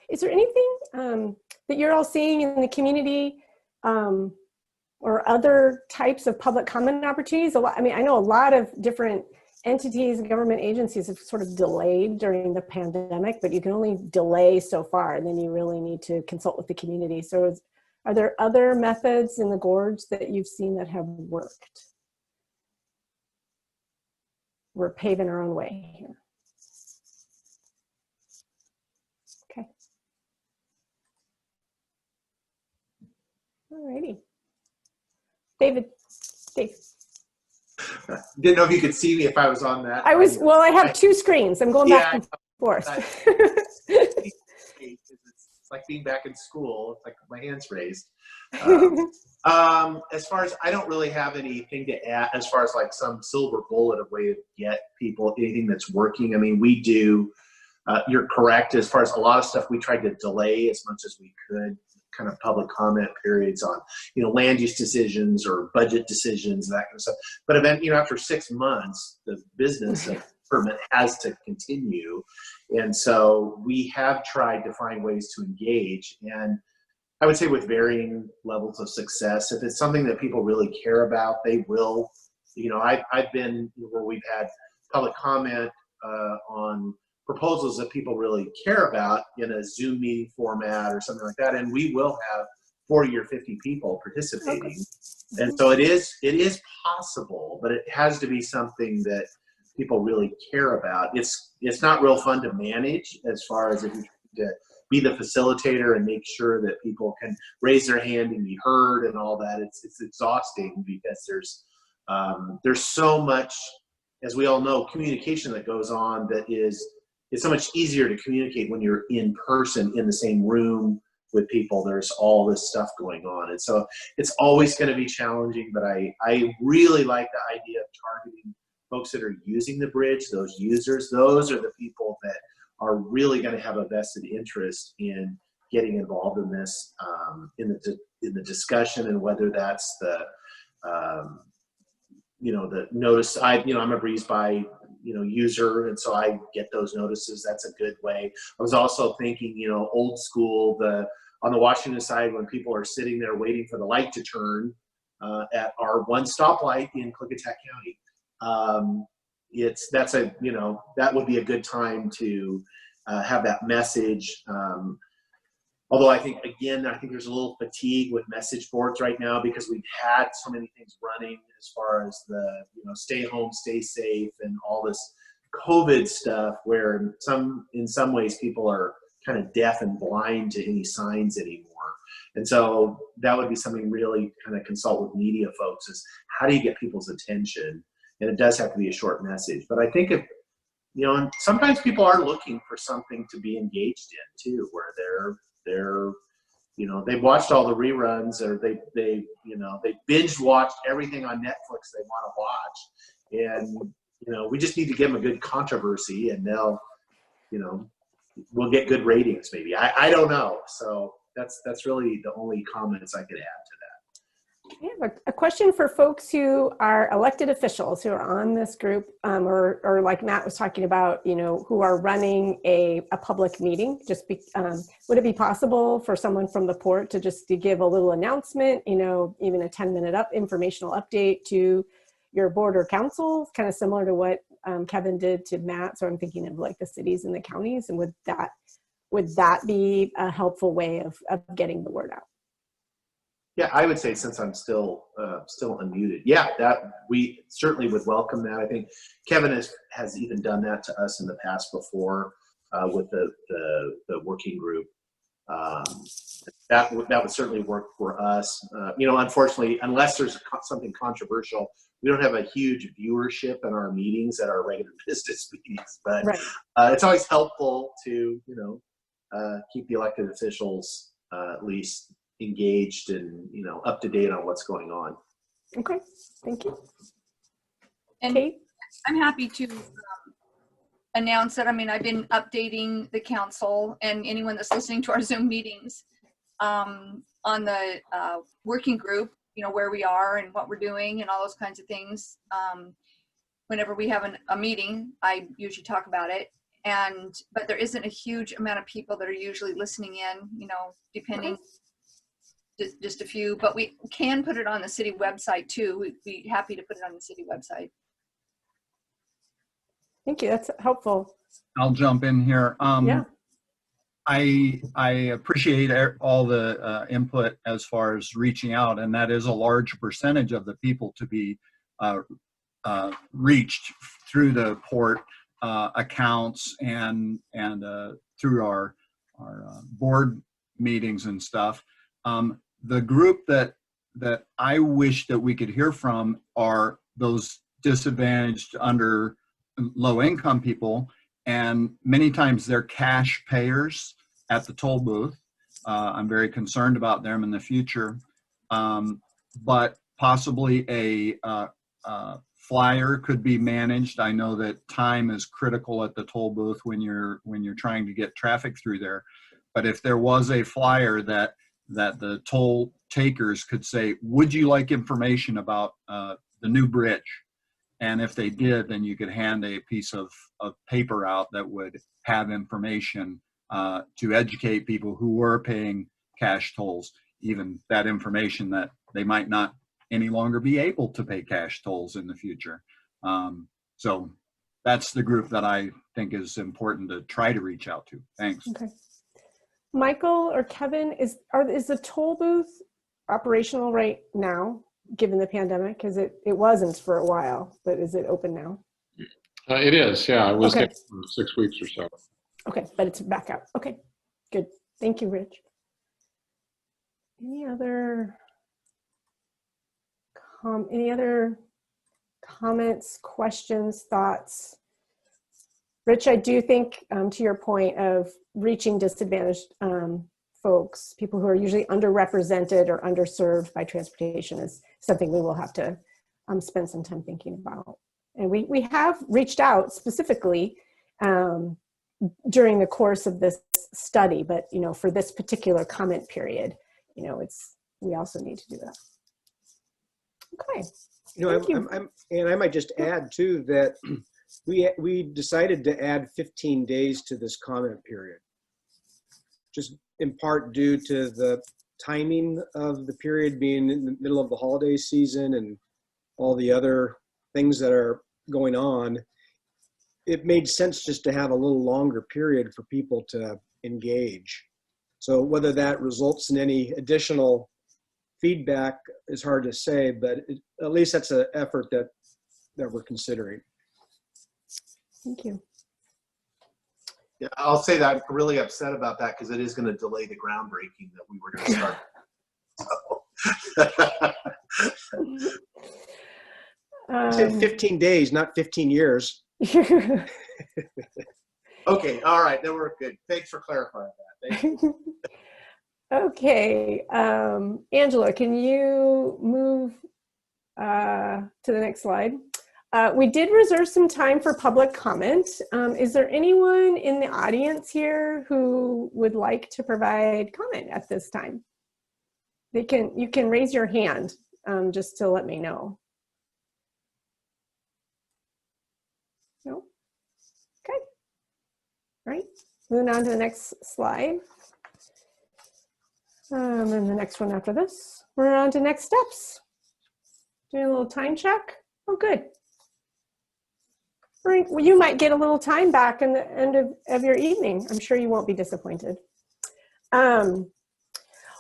Is there anything that you're all seeing in the community or other types of public comment opportunities? I mean, I know a lot of different entities and government agencies have sort of delayed during the pandemic, but you can only delay so far, and then you really need to consult with the community. So are there other methods in the gorge that you've seen that have worked? We're paving our own way here. Okay. All righty. Dave. Didn't know if you could see me if I was on that. Well, I have two screens. I'm going back and forth. It's like being back in school. It's like my hand's raised. As far as, I don't really have anything to add as far as like some silver bullet of way to get people anything that's working. I mean, we do, you're correct, as far as a lot of stuff we tried to delay as much as we could, kind of public comment periods on, land use decisions or budget decisions, that kind of stuff. But then, after 6 months, the business permit has to continue. And so we have tried to find ways to engage, and I would say with varying levels of success. If it's something that people really care about, they will. I've been where we've had public comment on proposals that people really care about in a Zoom meeting format or something like that, and we will have 40 or 50 people participating. Okay. And so it is possible, but it has to be something that people really care about. It's not real fun to manage, as far as if you to be the facilitator and make sure that people can raise their hand and be heard and all that. It's exhausting because there's so much, as we all know, communication that goes on that it's so much easier to communicate when you're in person in the same room with people. There's all this stuff going on. And so it's always going to be challenging, but I really like the idea of targeting folks that are using the bridge, those users. Those are the people that are really going to have a vested interest in getting involved in this, in the discussion, and whether that's the notice. I'm a Breeze by user, and so I get those notices. That's a good way. I was also thinking, old school, on the Washington side, when people are sitting there waiting for the light to turn at our one stoplight in Klickitat County. That would be a good time to have that message. Although I think there's a little fatigue with message boards right now, because we've had so many things running as far as the stay home, stay safe, and all this COVID stuff, where in some ways people are kind of deaf and blind to any signs anymore. And so that would be something really kind of consult with media folks, is how do you get people's attention? And it does have to be a short message. But I think and sometimes people are looking for something to be engaged in too, where they've watched all the reruns, or they binge watched everything on Netflix they want to watch. And, we just need to give them a good controversy, and they'll, we'll get good ratings maybe. I don't know. So that's really the only comments I could add to that. I have a question for folks who are elected officials who are on this group, or like Matt was talking about, who are running a public meeting. Would it be possible for someone from the port to give a little announcement, even a 10-minute informational update to your board or council, kind of similar to what Kevin did to Matt? So I'm thinking of like the cities and the counties, and would that be a helpful way of getting the word out? Yeah, I would say since I'm still unmuted, yeah, that we certainly would welcome that. I think Kevin has even done that to us in the past before with the working group. That would certainly work for us. Unfortunately, unless there's something controversial, we don't have a huge viewership in our meetings at our regular business meetings. But Right. It's always helpful to keep the elected officials at least engaged and up to date on what's going on. Okay, thank you. And Kate? I'm happy to announce that. I've been updating the council and anyone that's listening to our Zoom meetings on the working group, where we are and what we're doing and all those kinds of things. Whenever we have a meeting, I usually talk about it. But there isn't a huge amount of people that are usually listening in, depending, just a few. But we can put it on the city website too. We'd be happy to put it on the city website. Thank you, that's helpful. I'll jump in here. Yeah. I appreciate all the input as far as reaching out, and that is a large percentage of the people to be reached through the port accounts and through our board meetings and stuff. The group that I wish that we could hear from are those disadvantaged, under low income people, and many times they're cash payers at the toll booth. I'm very concerned about them in the future, but possibly a flyer could be managed. I know that time is critical at the toll booth when you're trying to get traffic through there, but if there was a flyer that the toll takers could say, would you like information about the new bridge? And if they did, then you could hand a piece of paper out that would have information to educate people who were paying cash tolls, even that information that they might not any longer be able to pay cash tolls in the future. So that's the group that I think is important to try to reach out to. Thanks. Okay. Michael or Kevin, is the toll booth operational right now, given the pandemic? Because it wasn't for a while, but is it open now? It is, yeah. It was Okay. for 6 weeks or so. Okay, but it's back out. Okay, good. Thank you, Rich. Any other comments, questions, thoughts? Rich, I do think, to your point of reaching disadvantaged folks, people who are usually underrepresented or underserved by transportation, is something we will have to spend some time thinking about. And we have reached out specifically during the course of this study, but for this particular comment period, we also need to do that. Okay. Thank you. And I might just add too that we decided to add 15 days to this comment period, just in part due to the timing of the period being in the middle of the holiday season and all the other things that are going on. It made sense just to have a little longer period for people to engage. So whether that results in any additional feedback is hard to say, but at least that's an effort that we're considering. Thank you. Yeah, I'll say that I'm really upset about that because it is going to delay the groundbreaking that we were going to start. I said 15 days, not 15 years. Okay, all right, then we're good. Thanks for clarifying that. Thank you. Okay, Angela, can you move to the next slide? We did reserve some time for public comment. Is there anyone in the audience here who would like to provide comment at this time? You can raise your hand just to let me know. No? Okay. All right, moving on to the next slide. And the next one after this. We're on to next steps. Doing a little time check. Oh, good. You might get a little time back in the end of your evening. I'm sure you won't be disappointed.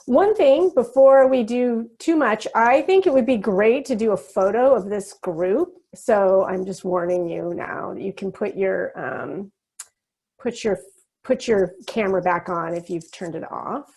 One thing before we do too much, I think it would be great to do a photo of this group. So I'm just warning you now. You can put your camera back on if you've turned it off.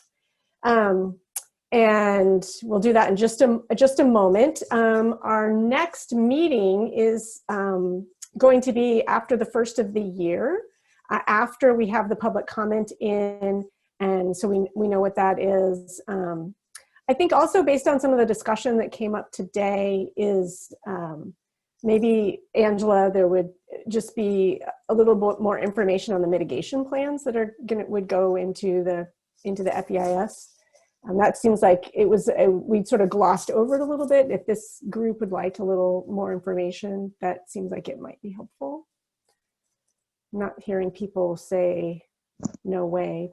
And we'll do that in just a moment. Our next meeting is going to be after the first of the year, after we have the public comment in, and so we know what that is. I think also based on some of the discussion that came up today is maybe, Angela, there would just be a little bit more information on the mitigation plans that would go into the FEIS. That seems like it was, we'd sort of glossed over it a little bit. If this group would like a little more information, that seems like it might be helpful. I'm not hearing people say no way,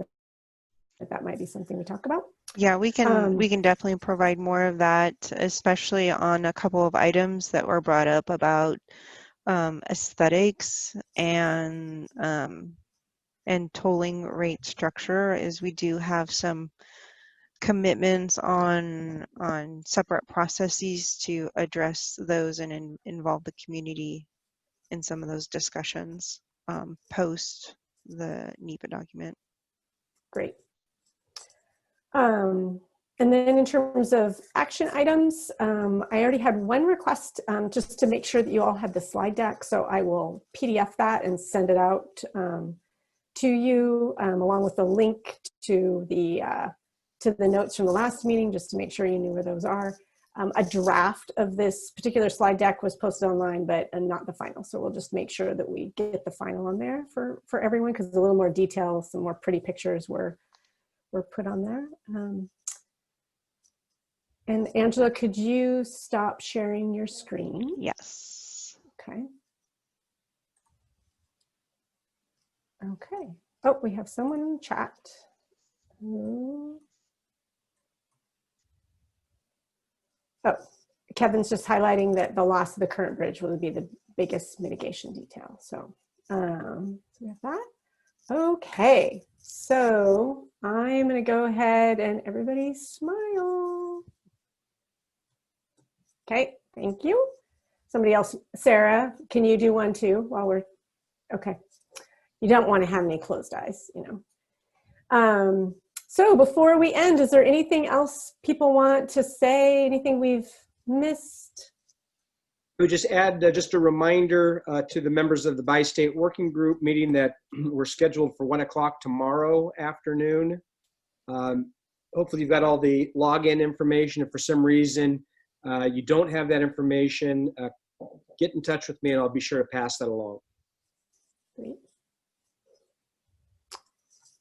but that might be something we talk about. Yeah, we can definitely provide more of that, especially on a couple of items that were brought up about aesthetics and tolling rate structure, as we do have some commitments on separate processes to address those and involve the community in some of those discussions post the NEPA document. Great. And then in terms of action items, I already had one request just to make sure that you all had the slide deck. So I will PDF that and send it out to you along with the link to the notes from the last meeting, just to make sure you knew where those are. A draft of this particular slide deck was posted online, but not the final. So we'll just make sure that we get the final on there for everyone, because a little more detail, some more pretty pictures were put on there. And Angela, could you stop sharing your screen? Yes. Okay. Okay. Oh, we have someone in the chat. Oh, Kevin's just highlighting that the loss of the current bridge will be the biggest mitigation detail. So, so we have that. Okay, so I'm going to go ahead and everybody smile. Okay, thank you. Somebody else, Sarah, can you do one too while we're, okay. You don't want to have any closed eyes, you know. So before we end, is there anything else people want to say? Anything we've missed? I would just add just a reminder to the members of the Bi-State Working Group meeting that we're scheduled for 1 o'clock tomorrow afternoon. Hopefully you've got all the login information. If for some reason you don't have that information, get in touch with me and I'll be sure to pass that along. Great.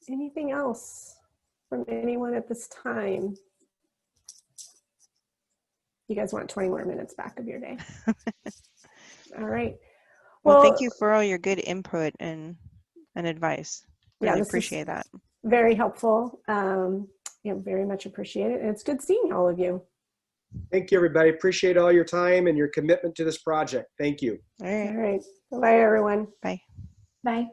Anything else from anyone at this time? You guys want 20 more minutes back of your day. All right. Well, thank you for all your good input and advice. Really appreciate that. Very helpful. Very much appreciate it. And it's good seeing all of you. Thank you, everybody. Appreciate all your time and your commitment to this project. Thank you. All right. All right. Bye, everyone. Bye. Bye.